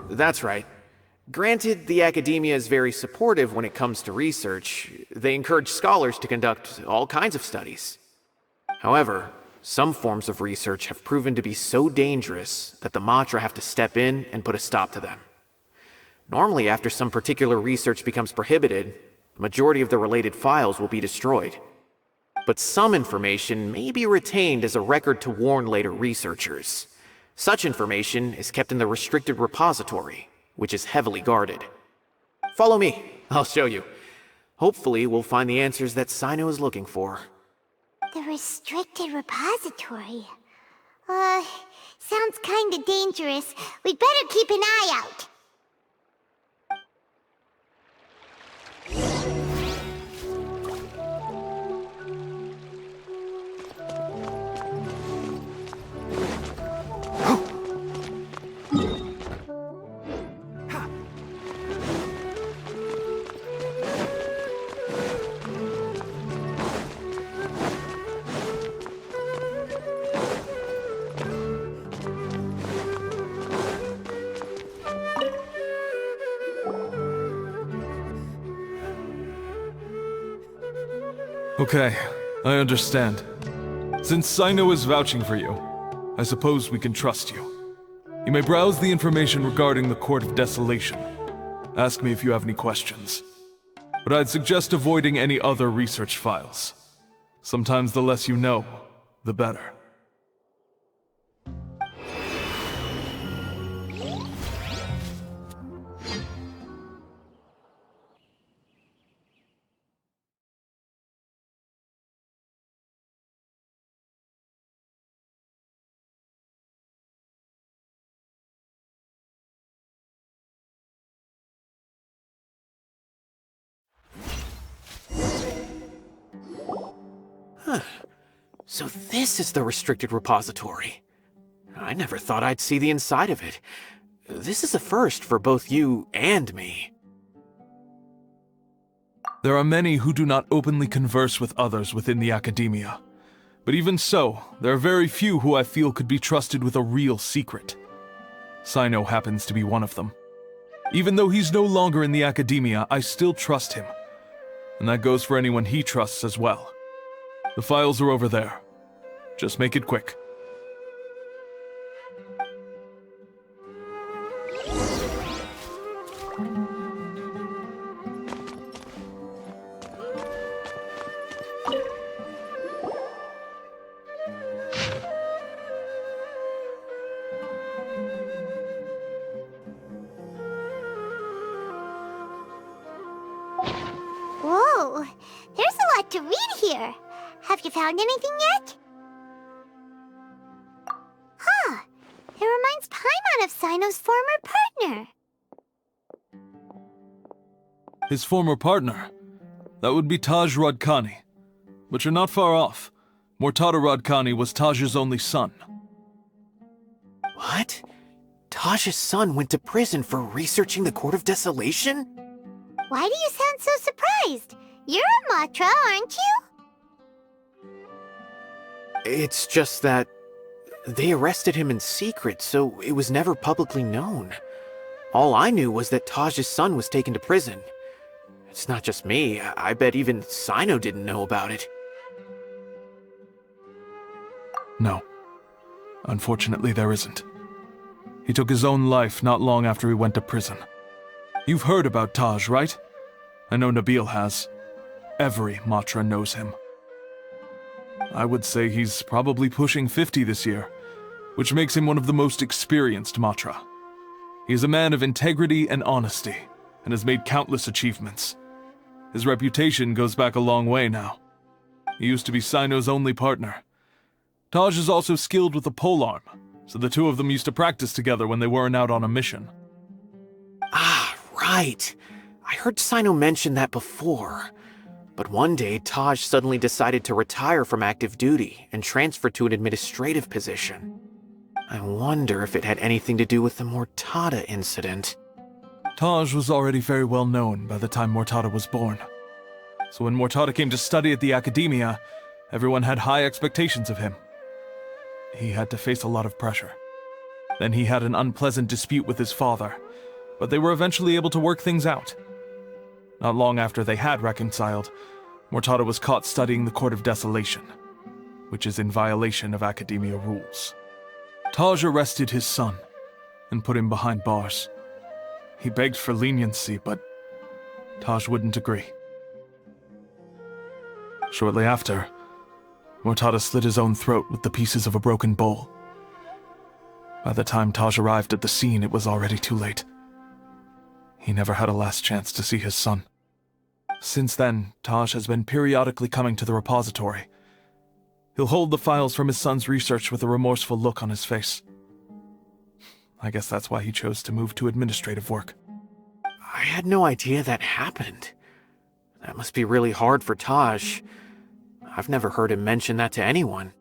That's right. Granted, the academia is very supportive when it comes to research. They encourage scholars to conduct all kinds of studies. However, some forms of research have proven to be so dangerous that the Matra have to step in and put a stop to them. Normally, after some particular research becomes prohibited, the majority of the related files will be destroyed. But some information may be retained as a record to warn later researchers. Such information is kept in the restricted repository, which is heavily guarded. Follow me, I'll show you. Hopefully, we'll find the answers that Cyno is looking for. The restricted repository. Sounds kinda dangerous. We'd better keep an eye out. Okay, I understand. Since Cyno is vouching for you, I suppose we can trust you. You may browse the information regarding the Court of Desolation. Ask me if you have any questions. But I'd suggest avoiding any other research files. Sometimes the less you know, the better. So this is the restricted repository. I never thought I'd see the inside of it. This is a first for both you and me. There are many who do not openly converse with others within the academia. But even so, there are very few who I feel could be trusted with a real secret. Cyno happens to be one of them. Even though he's no longer in the academia, I still trust him. And that goes for anyone he trusts as well. The files are over there. Just make it quick. Whoa, there's a lot to read here. Have you found anything yet? Huh, it reminds Paimon of Cyno's former partner. His former partner? That would be Taj Radkani. But you're not far off. Mortada Radkani was Taj's only son. What? Taj's son went to prison for researching the Court of Desolation? Why do you sound so surprised? You're a Matra, aren't you? It's just that they arrested him in secret, so it was never publicly known. All I knew was that Taj's son was taken to prison. It's not just me. I bet even Cyno didn't know about it. No. Unfortunately, there isn't. He took his own life not long after he went to prison. You've heard about Taj, right? I know Nabil has. Every Matra knows him. I would say he's probably pushing 50 this year, which makes him one of the most experienced Matra. He is a man of integrity and honesty, and has made countless achievements. His reputation goes back a long way now. He used to be Cyno's only partner. Taj is also skilled with the polearm, so the two of them used to practice together when they weren't out on a mission. Ah, right. I heard Cyno mention that before. But one day, Taj suddenly decided to retire from active duty and transfer to an administrative position. I wonder if it had anything to do with the Mortada incident. Taj was already very well known by the time Mortada was born. So when Mortada came to study at the academia, everyone had high expectations of him. He had to face a lot of pressure. Then he had an unpleasant dispute with his father, but they were eventually able to work things out. Not long after they had reconciled, Mortada was caught studying the Court of Desolation, which is in violation of academia rules. Taj arrested his son and put him behind bars. He begged for leniency, but Taj wouldn't agree. Shortly after, Mortada slit his own throat with the pieces of a broken bowl. By the time Taj arrived at the scene, it was already too late. He never had a last chance to see his son. Since then, Taj has been periodically coming to the repository. He'll hold the files from his son's research with a remorseful look on his face. I guess that's why he chose to move to administrative work. I had no idea that happened. That must be really hard for Taj. I've never heard him mention that to anyone.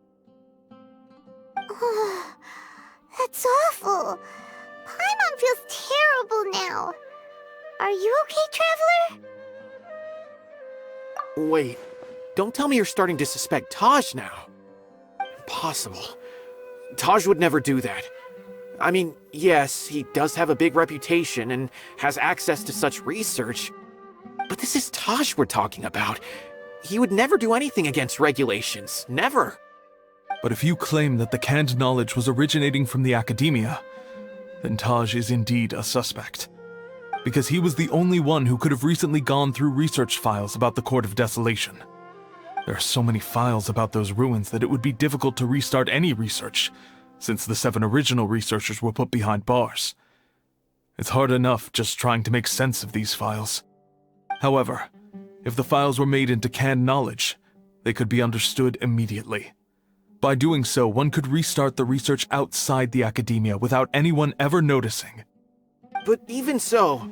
That's awful. Paimon feels terrible now. Are you okay, Traveler? Wait, don't tell me you're starting to suspect Taj now. Impossible. Taj would never do that. I mean, yes, he does have a big reputation and has access to such research, but this is Taj we're talking about. He would never do anything against regulations. Never. But if you claim that the canned knowledge was originating from the academia, then Taj is indeed a suspect. Because he was the only one who could have recently gone through research files about the Court of Desolation. There are so many files about those ruins that it would be difficult to restart any research, since the 7 original researchers were put behind bars. It's hard enough just trying to make sense of these files. However, if the files were made into canned knowledge, they could be understood immediately. By doing so, one could restart the research outside the academia without anyone ever noticing. But even so...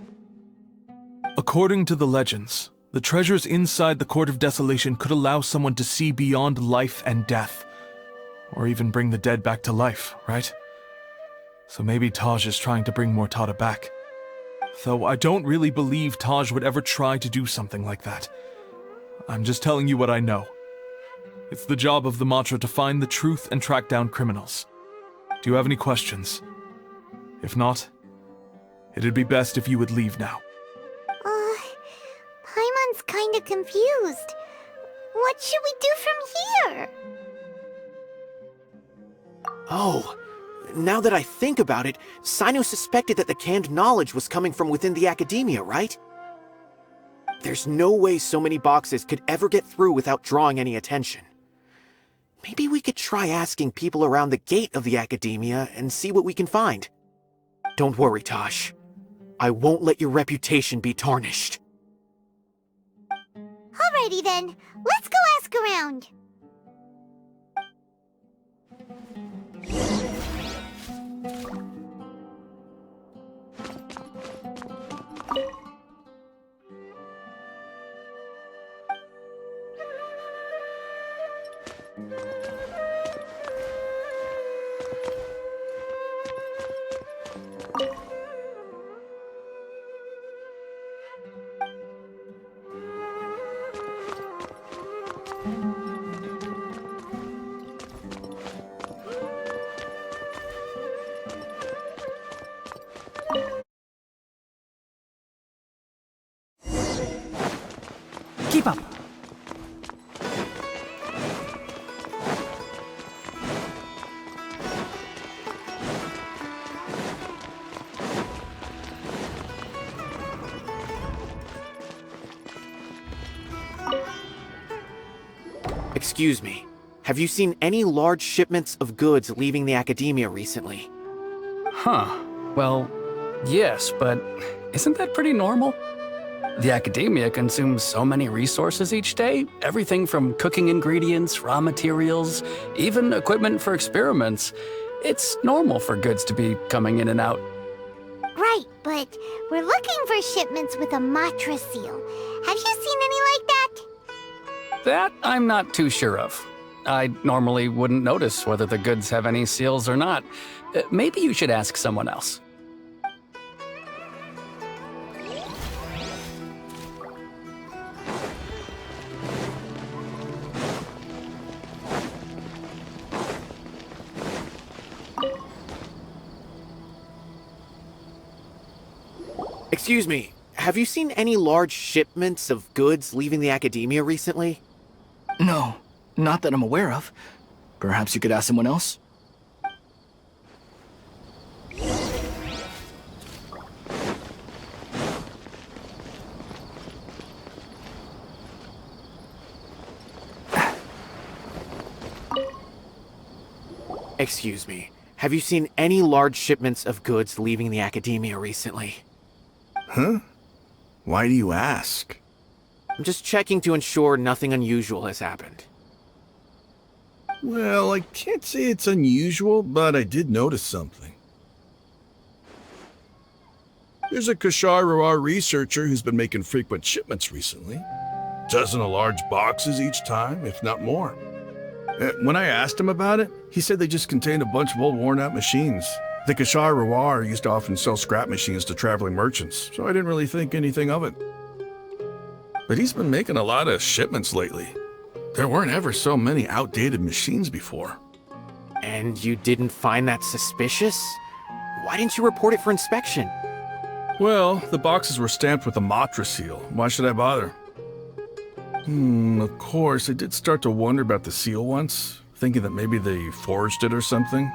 According to the legends, the treasures inside the Court of Desolation could allow someone to see beyond life and death. Or even bring the dead back to life, right? So maybe Taj is trying to bring Mortada back. Though I don't really believe Taj would ever try to do something like that. I'm just telling you what I know. It's the job of the Matra to find the truth and track down criminals. Do you have any questions? If not, it'd be best if you would leave now. Paimon's kinda confused. What should we do from here? Oh, now that I think about it, Cyno suspected that the canned knowledge was coming from within the academia, right? There's no way so many boxes could ever get through without drawing any attention. Maybe we could try asking people around the gate of the academia and see what we can find. Don't worry, Tosh. I won't let your reputation be tarnished. Alrighty then, let's go ask around. Keep up. Excuse me. Have you seen any large shipments of goods leaving the academia recently? Huh. Well, yes, but isn't that pretty normal? The academia consumes so many resources each day, everything from cooking ingredients, raw materials, even equipment for experiments. It's normal for goods to be coming in and out. Right, but we're looking for shipments with a Matra seal. Have you seen any like that? That I'm not too sure of. I normally wouldn't notice whether the goods have any seals or not. Maybe you should ask someone else. Excuse me, have you seen any large shipments of goods leaving the academia recently? No, not that I'm aware of. Perhaps you could ask someone else? Excuse me, have you seen any large shipments of goods leaving the academia recently? Huh? Why do you ask? I'm just checking to ensure nothing unusual has happened. Well, I can't say it's unusual, but I did notice something. There's a Kashar researcher who's been making frequent shipments recently. Dozen of large boxes each time, if not more. When I asked him about it, he said they just contained a bunch of old worn-out machines. The Kashar used to often sell scrap machines to traveling merchants, so I didn't really think anything of it. But he's been making a lot of shipments lately. There weren't ever so many outdated machines before. And you didn't find that suspicious? Why didn't you report it for inspection? Well, the boxes were stamped with a Matra seal. Why should I bother? Of course, I did start to wonder about the seal once, thinking that maybe they forged it or something.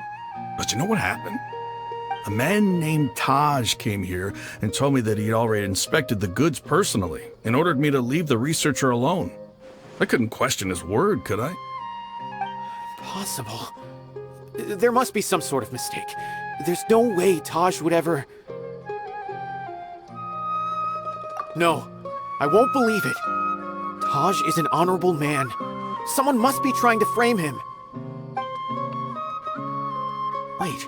But you know what happened? A man named Taj came here and told me that he'd already inspected the goods personally and ordered me to leave the researcher alone. I couldn't question his word, could I? Possible. There must be some sort of mistake. There's no way Taj would ever... No, I won't believe it. Taj is an honorable man. Someone must be trying to frame him. Wait,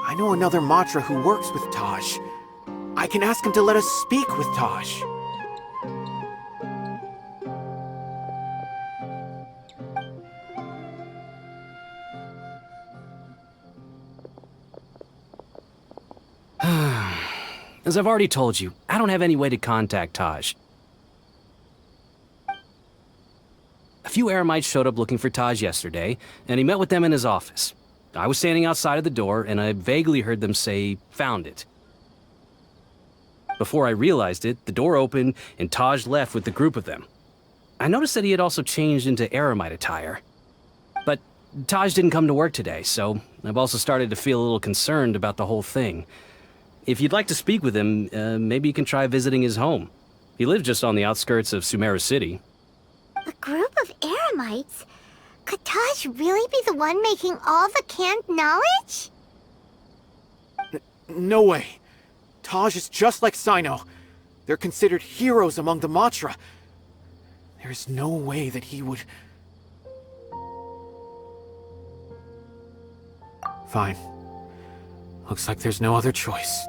I know another Matra who works with Taj. I can ask him to let us speak with Taj. As I've already told you, I don't have any way to contact Taj. A few Eremites showed up looking for Taj yesterday, and he met with them in his office. I was standing outside of the door, and I vaguely heard them say, "Found it." Before I realized it, the door opened, and Taj left with the group of them. I noticed that he had also changed into Eremite attire. But Taj didn't come to work today, so I've also started to feel a little concerned about the whole thing. If you'd like to speak with him, maybe you can try visiting his home. He lives just on the outskirts of Sumeru City. A group of Eremites? Could Taj really be the one making all the canned knowledge? No way. Taj is just like Cyno. They're considered heroes among the Matra. There's no way that he would... Fine. Looks like there's no other choice.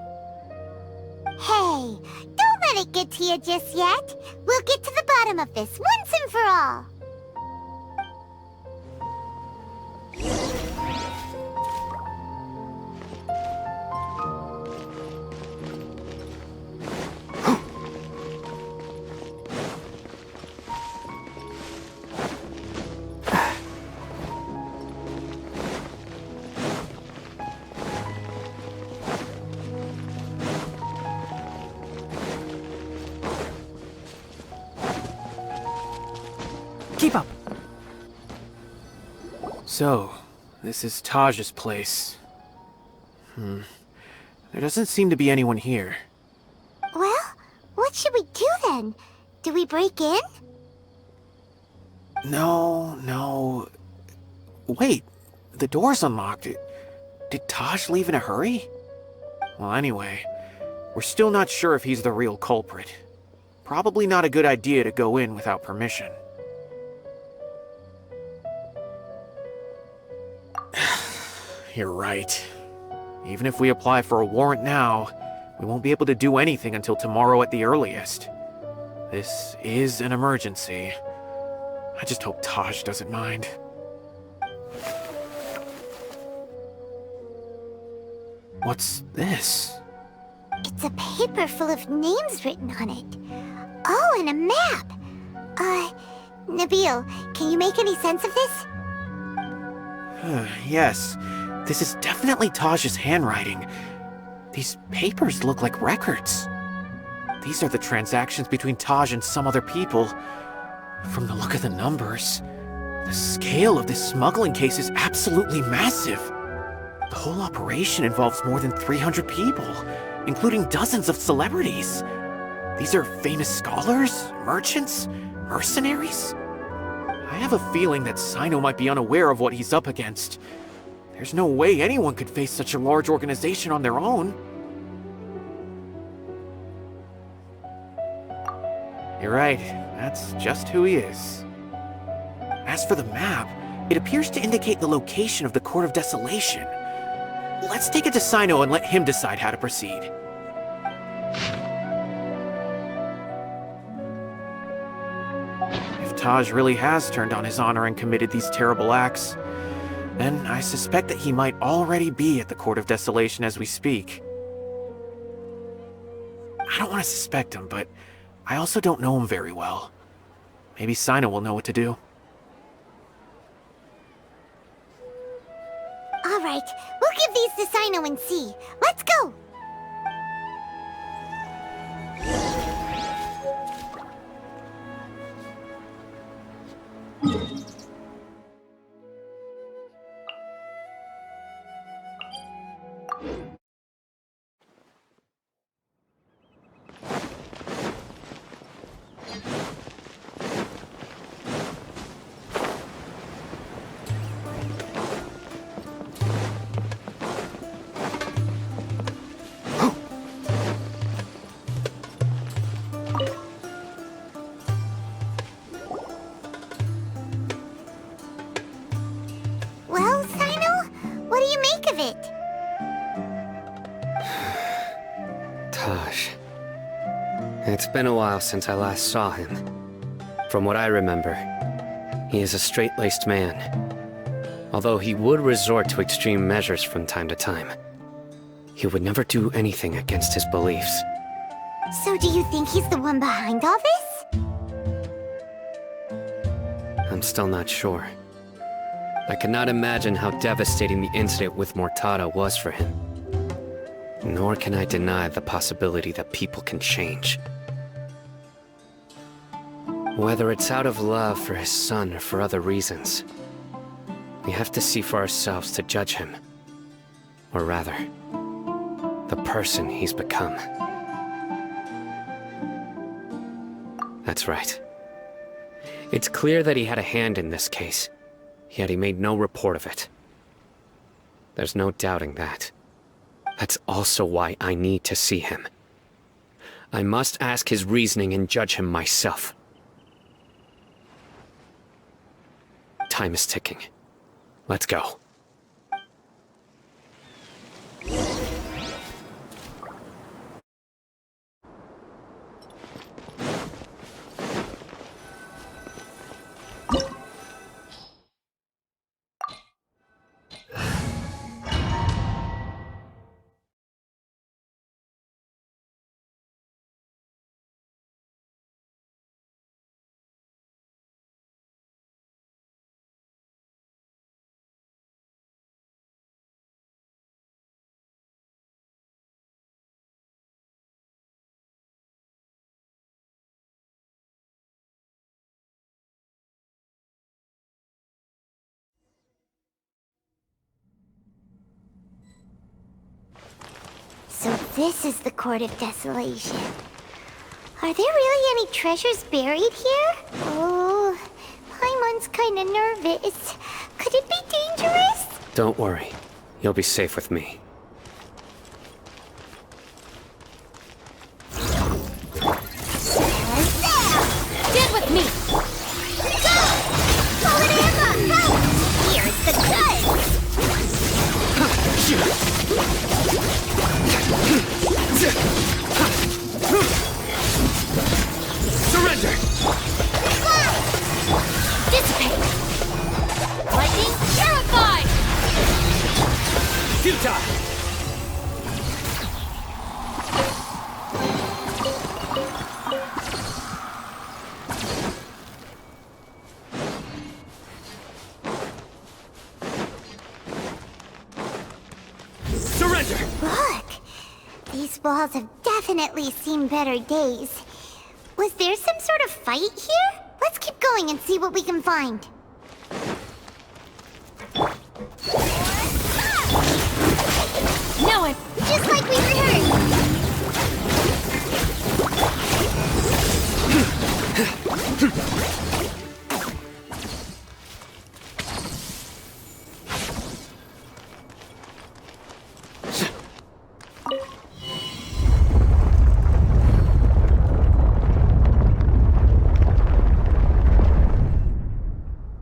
Hey, don't let it get to you just yet. We'll get to the bottom of this once and for all. Keep up. So, this is Taj's place. There doesn't seem to be anyone here. Well, what should we do then? Do we break in? No. Wait, the door's unlocked. Did Taj leave in a hurry? Well, anyway, we're still not sure if he's the real culprit. Probably not a good idea to go in without permission. You're right. Even if we apply for a warrant now, we won't be able to do anything until tomorrow at the earliest. This is an emergency. I just hope Taj doesn't mind. What's this? It's a paper full of names written on it. Oh, and a map. Nabil, can you make any sense of this? Yes. This is definitely Taj's handwriting. These papers look like records. These are the transactions between Taj and some other people. From the look of the numbers, the scale of this smuggling case is absolutely massive. The whole operation involves more than 300 people, including dozens of celebrities. These are famous scholars, merchants, mercenaries. I have a feeling that Cyno might be unaware of what he's up against. There's no way anyone could face such a large organization on their own. You're right, that's just who he is. As for the map, it appears to indicate the location of the Court of Desolation. Let's take it to Cyno and let him decide how to proceed. If Taj really has turned on his honor and committed these terrible acts, then I suspect that he might already be at the Court of Desolation as we speak. I don't want to suspect him, but I also don't know him very well. Maybe Cyno will know what to do. All right, we'll give these to Cyno and see. Let's go! It's been a while since I last saw him. From what I remember, he is a straight-laced man. Although he would resort to extreme measures from time to time, he would never do anything against his beliefs. So do you think he's the one behind all this? I'm still not sure. I cannot imagine how devastating the incident with Mortada was for him. Nor can I deny the possibility that people can change. Whether it's out of love for his son or for other reasons, we have to see for ourselves to judge him. Or rather, the person he's become. That's right. It's clear that he had a hand in this case, yet he made no report of it. There's no doubting that. That's also why I need to see him. I must ask his reasoning and judge him myself. Time is ticking. Let's go. So this is the Court of Desolation. Are there really any treasures buried here? Oh, Paimon's kinda nervous. Could it be dangerous? Don't worry. You'll be safe with me. Get with me! Go! Pull it in! Go! Here's the goods! Surrender! Fly! Dissipate! Lightning purified! Futile! Surrender! Look! These walls have definitely seen better days. Was there some sort of fight here? Let's keep going and see what we can find. No, just like we rehearsed!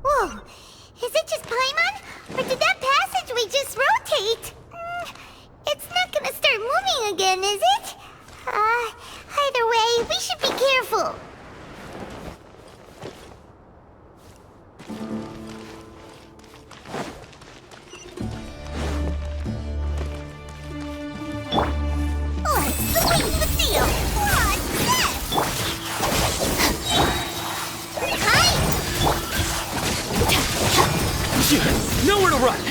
Whoa! Is it just Paimon? Or did that passageway just rotate? It's not gonna start moving again, is it? Either way, we should be careful. Let's sweep the seal! What's this? Hi! Nowhere to run!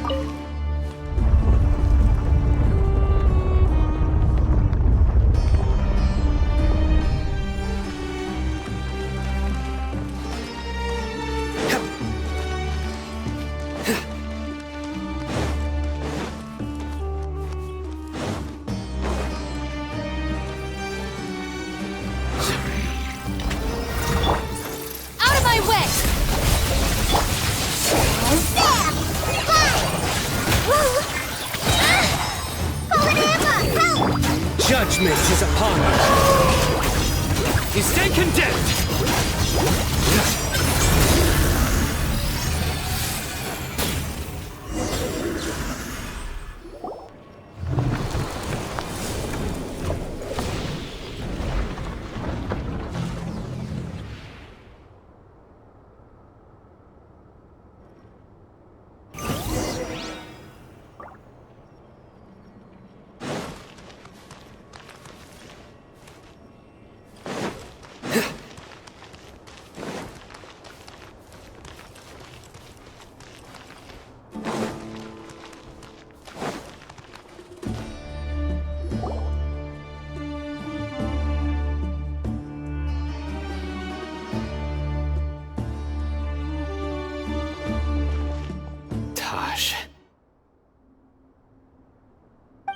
Out of my way! Judgment is upon us. You stand condemned.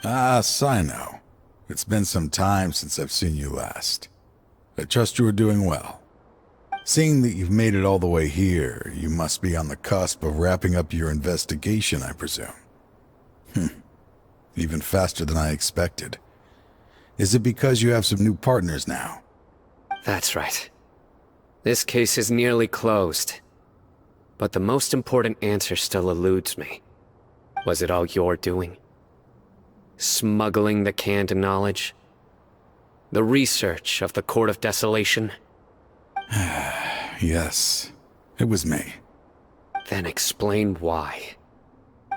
Ah, Cyno. It's been some time since I've seen you last. I trust you are doing well. Seeing that you've made it all the way here, you must be on the cusp of wrapping up your investigation, I presume. Even faster than I expected. Is it because you have some new partners now? That's right. This case is nearly closed. But the most important answer still eludes me. Was it all your doing? Smuggling the canned knowledge? The research of the Court of Desolation? Yes, it was me. Then explain why.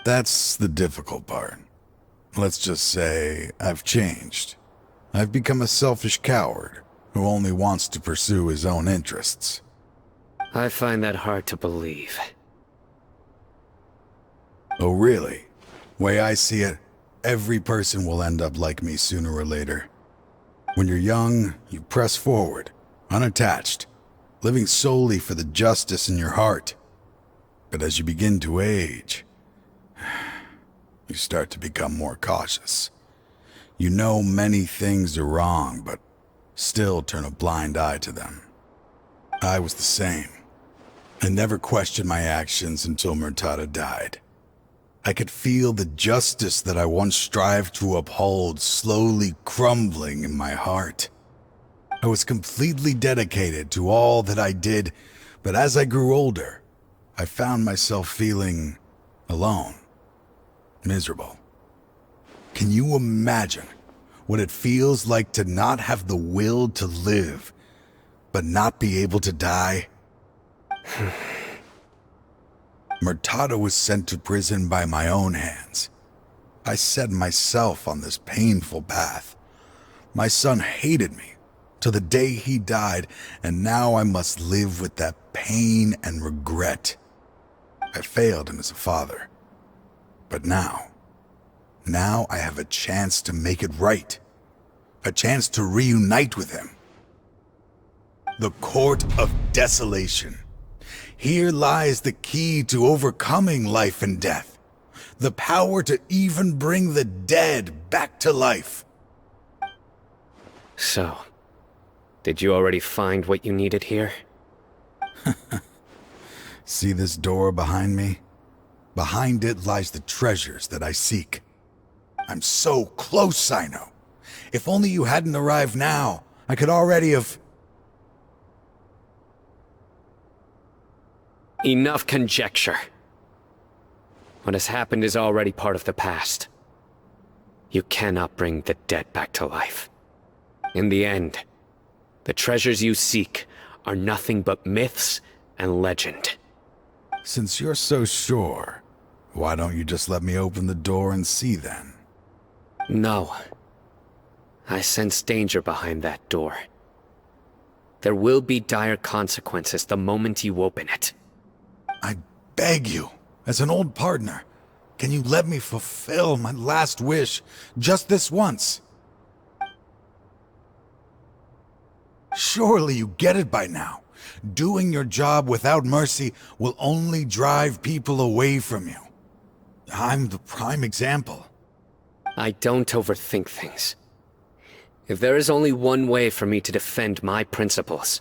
That's the difficult part. Let's just say I've changed. I've become a selfish coward who only wants to pursue his own interests. I find that hard to believe. Oh, really? Way I see it, every person will end up like me sooner or later. When you're young, you press forward, unattached, living solely for the justice in your heart. But as you begin to age, you start to become more cautious. You know many things are wrong, but still turn a blind eye to them. I was the same. I never questioned my actions until Murtada died. I could feel the justice that I once strived to uphold slowly crumbling in my heart. I was completely dedicated to all that I did, but as I grew older, I found myself feeling alone, miserable. Can you imagine what it feels like to not have the will to live, but not be able to die? Murtada was sent to prison by my own hands. I set myself on this painful path. My son hated me till the day he died, and now I must live with that pain and regret. I failed him as a father. But now I have a chance to make it right. A chance to reunite with him. The Court of Desolation. Here lies the key to overcoming life and death. The power to even bring the dead back to life. So, did you already find what you needed here? See this door behind me? Behind it lies the treasures that I seek. I'm so close, Cyno. If only you hadn't arrived now, I could already have... Enough conjecture. What has happened is already part of the past. You cannot bring the dead back to life. In the end, the treasures you seek are nothing but myths and legend. Since you're so sure, why don't you just let me open the door and see then? No. I sense danger behind that door. There will be dire consequences the moment you open it. I beg you, as an old partner, can you let me fulfill my last wish just this once? Surely you get it by now. Doing your job without mercy will only drive people away from you. I'm the prime example. I don't overthink things. If there is only one way for me to defend my principles,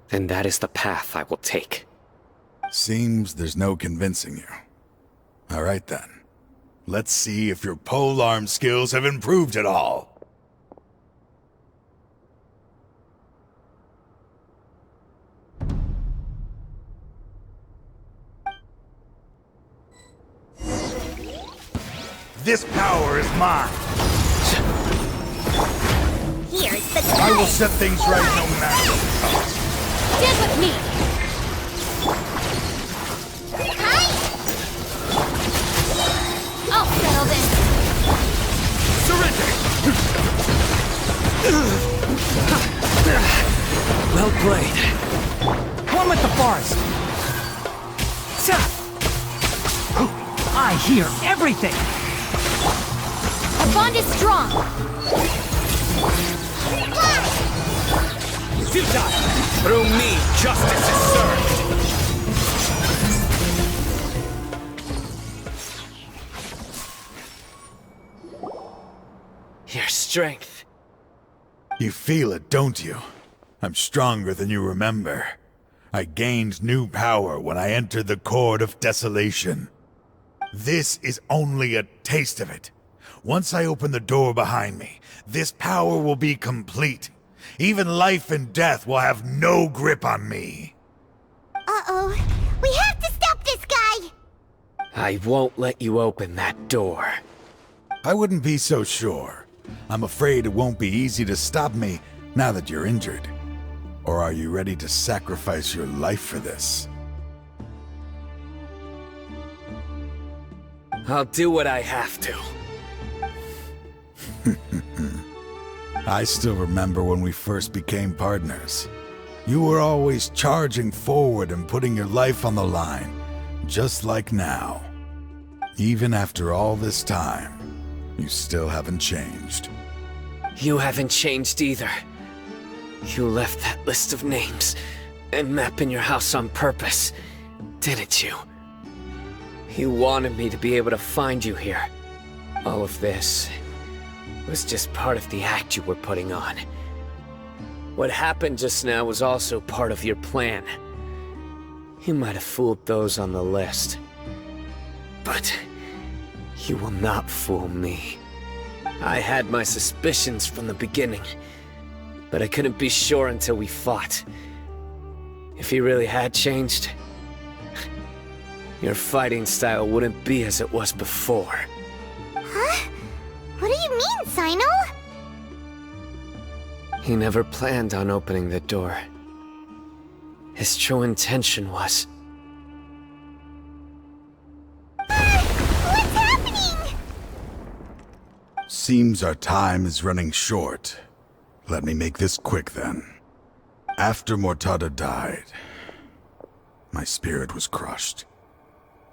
then that is the path I will take. Seems there's no convincing you. All right then. Let's see if your polearm skills have improved at all. This power is mine. Here's the I will set things right no matter what it costs. Stand with me. Hi. I'll settle this. Surrender! Well played. One with the forest. I hear everything. Our bond is strong. Futile! Through me, justice is served! Your strength. You feel it, don't you? I'm stronger than you remember. I gained new power when I entered the Court of Desolation. This is only a taste of it. Once I open the door behind me, this power will be complete. Even life and death will have no grip on me. Uh-oh. We have to stop this guy! I won't let you open that door. I wouldn't be so sure. I'm afraid it won't be easy to stop me now that you're injured. Or are you ready to sacrifice your life for this? I'll do what I have to. I still remember when we first became partners. You were always charging forward and putting your life on the line, just like now. Even after all this time, you still haven't changed. You haven't changed either. You left that list of names and map in your house on purpose, didn't you? You wanted me to be able to find you here. All of this was just part of the act you were putting on. What happened just now was also part of your plan. You might have fooled those on the list. But you will not fool me. I had my suspicions from the beginning, but I couldn't be sure until we fought. If you really had changed, your fighting style wouldn't be as it was before. Huh? What do you mean, Cyno? He never planned on opening the door. His true intention was... What's happening? Seems our time is running short. Let me make this quick then. After Mortada died, my spirit was crushed.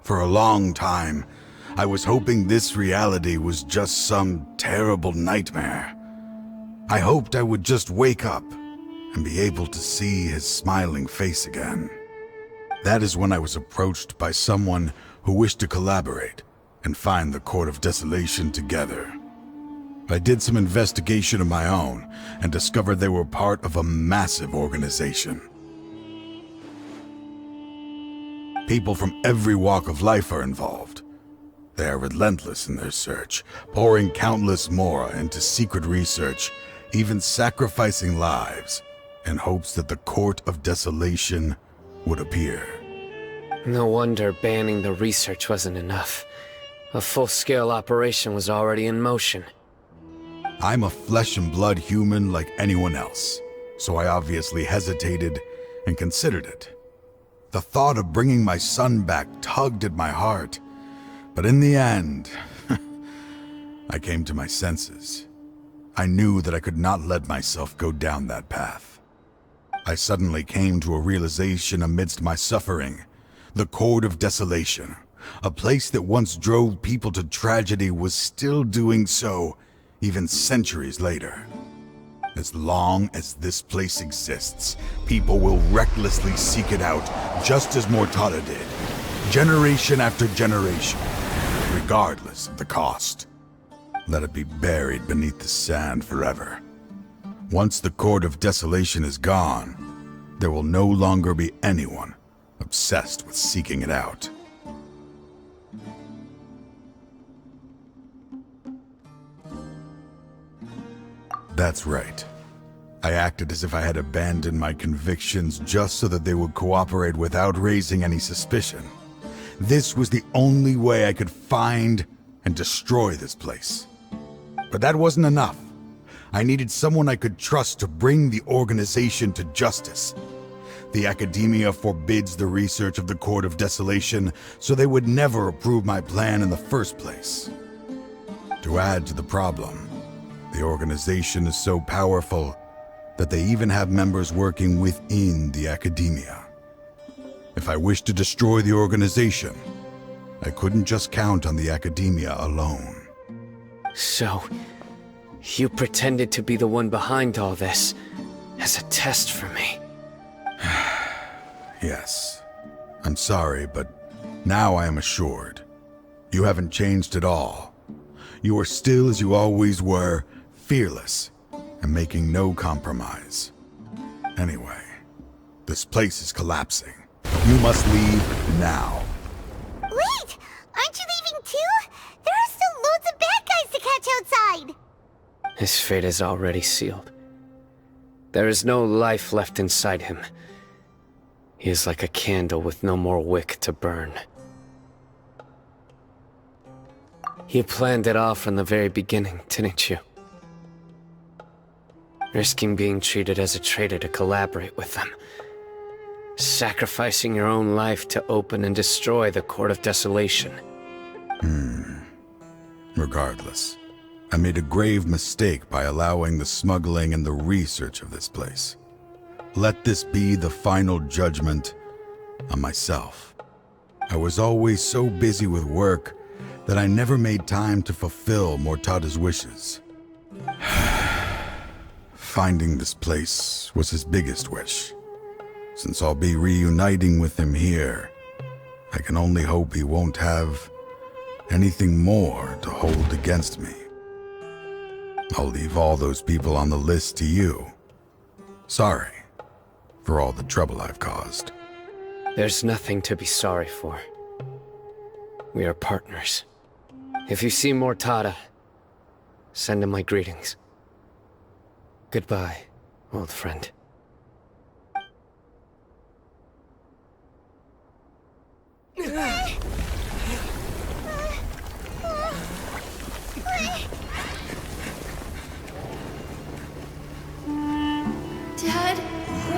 For a long time, I was hoping this reality was just some terrible nightmare. I hoped I would just wake up and be able to see his smiling face again. That is when I was approached by someone who wished to collaborate and find the Court of Desolation together. I did some investigation of my own and discovered they were part of a massive organization. People from every walk of life are involved. They are relentless in their search, pouring countless more into secret research, even sacrificing lives, in hopes that the Court of Desolation would appear. No wonder banning the research wasn't enough. A full-scale operation was already in motion. I'm a flesh and blood human like anyone else, so I obviously hesitated and considered it. The thought of bringing my son back tugged at my heart, but in the end, I came to my senses. I knew that I could not let myself go down that path. I suddenly came to a realization amidst my suffering. The Court of Desolation A place that once drove people to tragedy was still doing so, even centuries later. As long as this place exists, people will recklessly seek it out, just as Mortada did, generation after generation, regardless of the cost. Let it be buried beneath the sand forever. Once the Court of Desolation is gone, there will no longer be anyone obsessed with seeking it out. That's right. I acted as if I had abandoned my convictions just so that they would cooperate without raising any suspicion. This was the only way I could find and destroy this place. But that wasn't enough. I needed someone I could trust to bring the organization to justice. The Academia forbids the research of the Court of Desolation, so they would never approve my plan in the first place. To add to the problem, the organization is so powerful that they even have members working within the Academia. If I wished to destroy the organization, I couldn't just count on the Academia alone. So, you pretended to be the one behind all this, as a test for me. Yes. I'm sorry, but now I am assured. You haven't changed at all. You are still as you always were, fearless, and making no compromise. Anyway, this place is collapsing. You must leave now. Wait! Aren't you leaving too? There are still loads of bad guys to catch outside! His fate is already sealed. There is no life left inside him. He is like a candle with no more wick to burn. You planned it all from the very beginning, didn't you? Risking being treated as a traitor to collaborate with them. Sacrificing your own life to open and destroy the Court of Desolation. Regardless, I made a grave mistake by allowing the smuggling and the research of this place. Let this be the final judgment on myself. I was always so busy with work that I never made time to fulfill Mortada's wishes. Finding this place was his biggest wish. Since I'll be reuniting with him here, I can only hope he won't have anything more to hold against me. I'll leave all those people on the list to you. Sorry for all the trouble I've caused. There's nothing to be sorry for. We are partners. If you see Mortada, send him my greetings. Goodbye, old friend. Dad,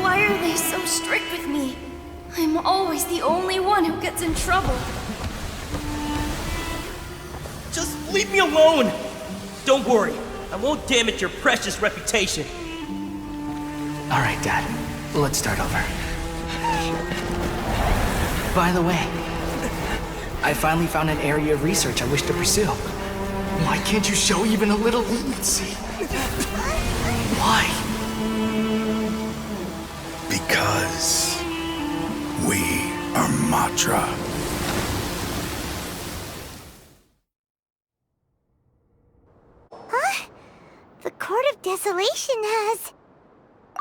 why are they so strict with me? I'm always the only one who gets in trouble. Just leave me alone! Don't worry, I won't damage your precious reputation. Alright, Dad. Let's start over. By the way, I finally found an area of research I wish to pursue. Why can't you show even a little leniency? Why? Because we are Matra. Huh? The Court of Desolation has...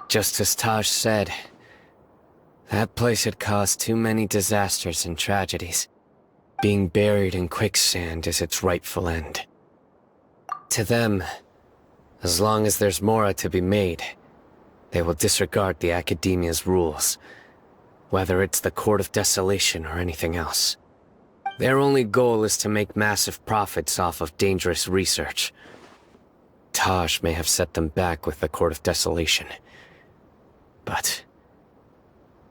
Just as Taj said, that place had caused too many disasters and tragedies. Being buried in quicksand is its rightful end. To them, as long as there's more to be made, they will disregard the Academia's rules, whether it's the Court of Desolation or anything else. Their only goal is to make massive profits off of dangerous research. Taj may have set them back with the Court of Desolation, but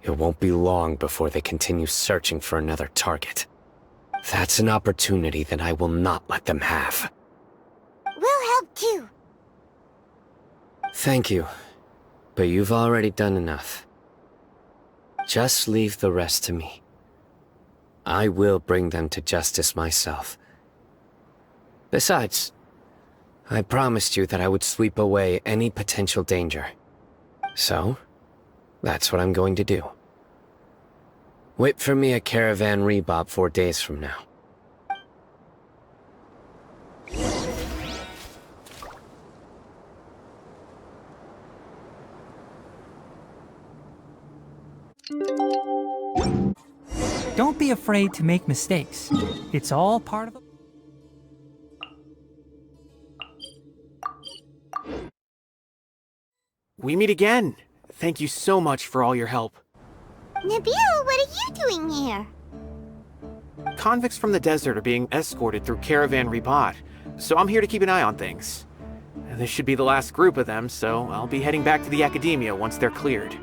it won't be long before they continue searching for another target. That's an opportunity that I will not let them have. We'll help too. Thank you, but you've already done enough. Just leave the rest to me. I will bring them to justice myself. Besides, I promised you that I would sweep away any potential danger. So, that's what I'm going to do. Wait for me at Caravan Rebop 4 days from now. Don't be afraid to make mistakes. It's all part of the... We meet again. Thank you so much for all your help. Nabil, what are you doing here? Convicts from the desert are being escorted through Caravan Rebot, so I'm here to keep an eye on things. This should be the last group of them, so I'll be heading back to the Academia once they're cleared.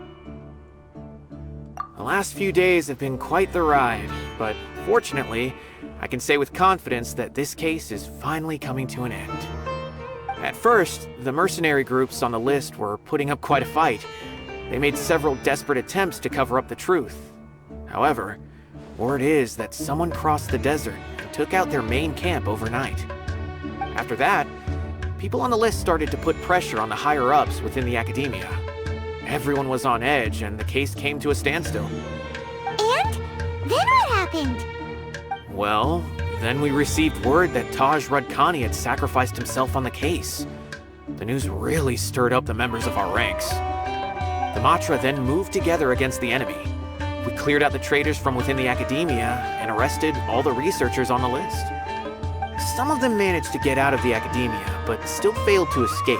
The last few days have been quite the ride, but fortunately, I can say with confidence that this case is finally coming to an end. At first, the mercenary groups on the list were putting up quite a fight. They made several desperate attempts to cover up the truth. However, word is that someone crossed the desert and took out their main camp overnight. After that, people on the list started to put pressure on the higher-ups within the Academia. Everyone was on edge, and the case came to a standstill. And? Then what happened? Well, then we received word that Taj Rudkani had sacrificed himself on the case. The news really stirred up the members of our ranks. The Matra then moved together against the enemy. We cleared out the traitors from within the Academia and arrested all the researchers on the list. Some of them managed to get out of the Academia, but still failed to escape.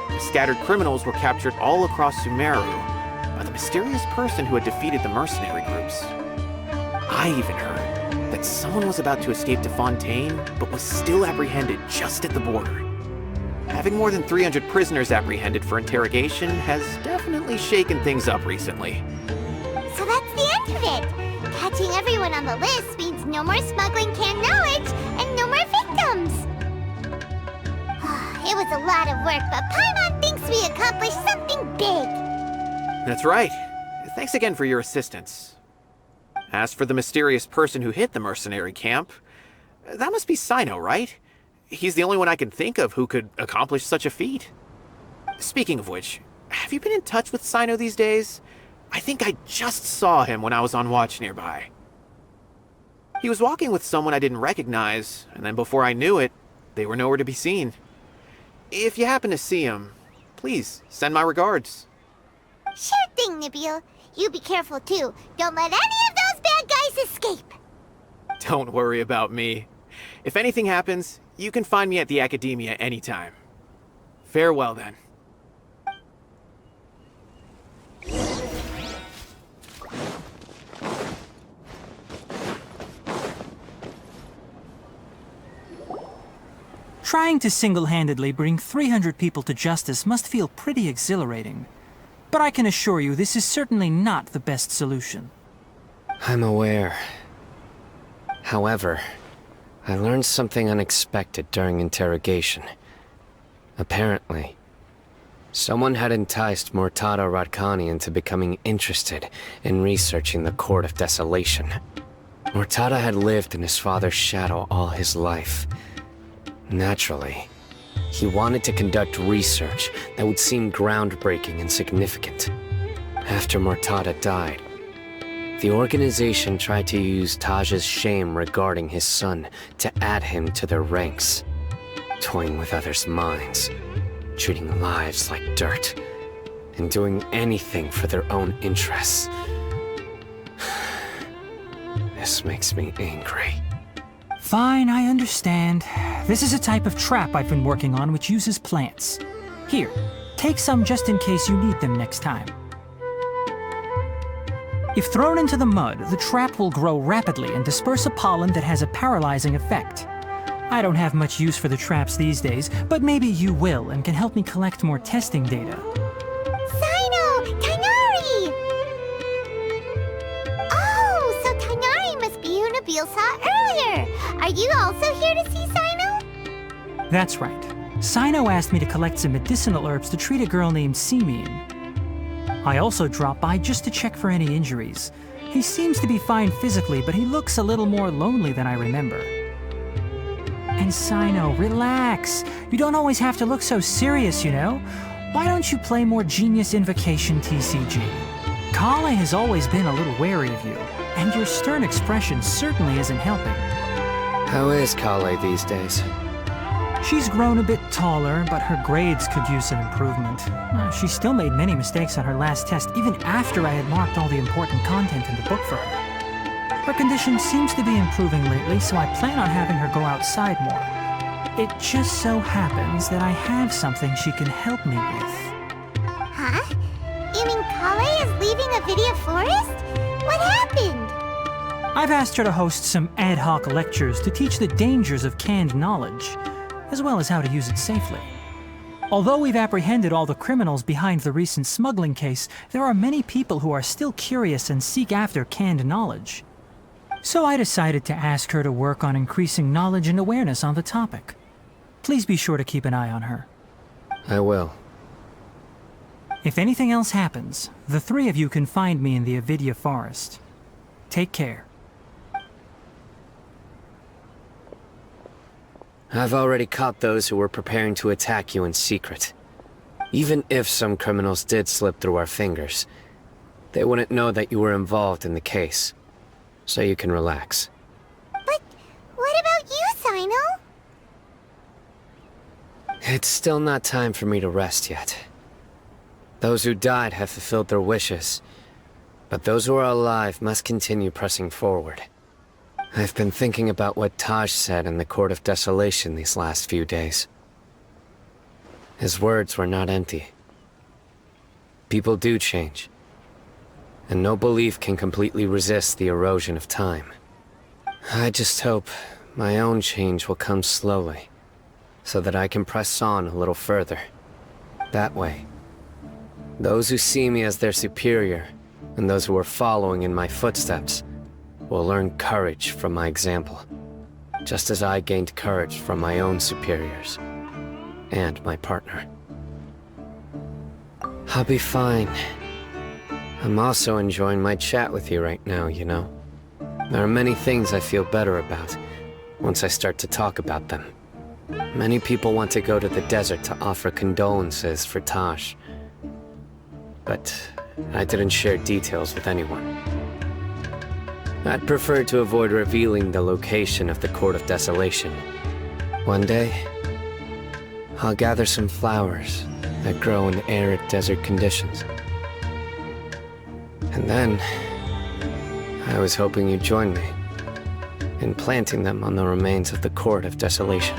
The scattered criminals were captured all across Sumeru by the mysterious person who had defeated the mercenary groups. I even heard that someone was about to escape to Fontaine, but was still apprehended just at the border. Having more than 300 prisoners apprehended for interrogation has definitely shaken things up recently. So that's the end of it. Catching everyone on the list means no more smuggling canned knowledge and no more victims. It was a lot of work, but Paimon thinks we accomplished something big. That's right. Thanks again for your assistance. As for the mysterious person who hit the mercenary camp, that must be Cyno, right? He's the only one I can think of who could accomplish such a feat. Speaking of which, have you been in touch with Cyno these days? I think I just saw him when I was on watch nearby. He was walking with someone I didn't recognize, and then before I knew it, they were nowhere to be seen. If you happen to see him, please send my regards. Sure thing, Nabil. You be careful too. Don't let any of those bad guys escape. Don't worry about me. If anything happens, you can find me at the Academia anytime. Farewell then. Trying to single-handedly bring 300 people to justice must feel pretty exhilarating. But I can assure you this is certainly not the best solution. I'm aware. However, I learned something unexpected during interrogation. Apparently, someone had enticed Murtada Radkani into becoming interested in researching the Court of Desolation. Murtada had lived in his father's shadow all his life. Naturally, he wanted to conduct research that would seem groundbreaking and significant. After Murtada died, the organization tried to use Taj's shame regarding his son to add him to their ranks, toying with others' minds, treating lives like dirt, and doing anything for their own interests. This makes me angry. Fine, I understand. This is a type of trap I've been working on which uses plants. Here, take some just in case you need them next time. If thrown into the mud, the trap will grow rapidly and disperse a pollen that has a paralyzing effect. I don't have much use for the traps these days, but maybe you will and can help me collect more testing data. Cyno! Tighnari! Oh, so Tighnari must be who Nabil saw earlier. Are you also here to see Cyno? That's right. Cyno asked me to collect some medicinal herbs to treat a girl named Simeon. I also dropped by just to check for any injuries. He seems to be fine physically, but he looks a little more lonely than I remember. And Cyno, relax. You don't always have to look so serious, you know? Why don't you play more Genius Invocation TCG? Kale has always been a little wary of you, and your stern expression certainly isn't helping. How is Kale these days? She's grown a bit taller, but her grades could use some improvement. She still made many mistakes on her last test, even after I had marked all the important content in the book for her. Her condition seems to be improving lately, so I plan on having her go outside more. It just so happens that I have something she can help me with. Huh? You mean Kale is leaving Avidia Forest? What happened? I've asked her to host some ad hoc lectures to teach the dangers of canned knowledge, as well as how to use it safely. Although we've apprehended all the criminals behind the recent smuggling case, there are many people who are still curious and seek after canned knowledge. So I decided to ask her to work on increasing knowledge and awareness on the topic. Please be sure to keep an eye on her. I will. If anything else happens, the three of you can find me in the Avidia Forest. Take care. I've already caught those who were preparing to attack you in secret. Even if some criminals did slip through our fingers, they wouldn't know that you were involved in the case. So you can relax. But what about you, Cyno? It's still not time for me to rest yet. Those who died have fulfilled their wishes, but those who are alive must continue pressing forward. I've been thinking about what Taj said in the Court of Desolation these last few days. His words were not empty. People do change, and no belief can completely resist the erosion of time. I just hope my own change will come slowly, so that I can press on a little further. That way, those who see me as their superior, and those who are following in my footsteps, will learn courage from my example, just as I gained courage from my own superiors, and my partner. I'll be fine. I'm also enjoying my chat with you right now, you know. There are many things I feel better about, once I start to talk about them. Many people want to go to the desert to offer condolences for Taj, but I didn't share details with anyone. I'd prefer to avoid revealing the location of the Court of Desolation. One day, I'll gather some flowers that grow in arid desert conditions. And then, I was hoping you'd join me in planting them on the remains of the Court of Desolation.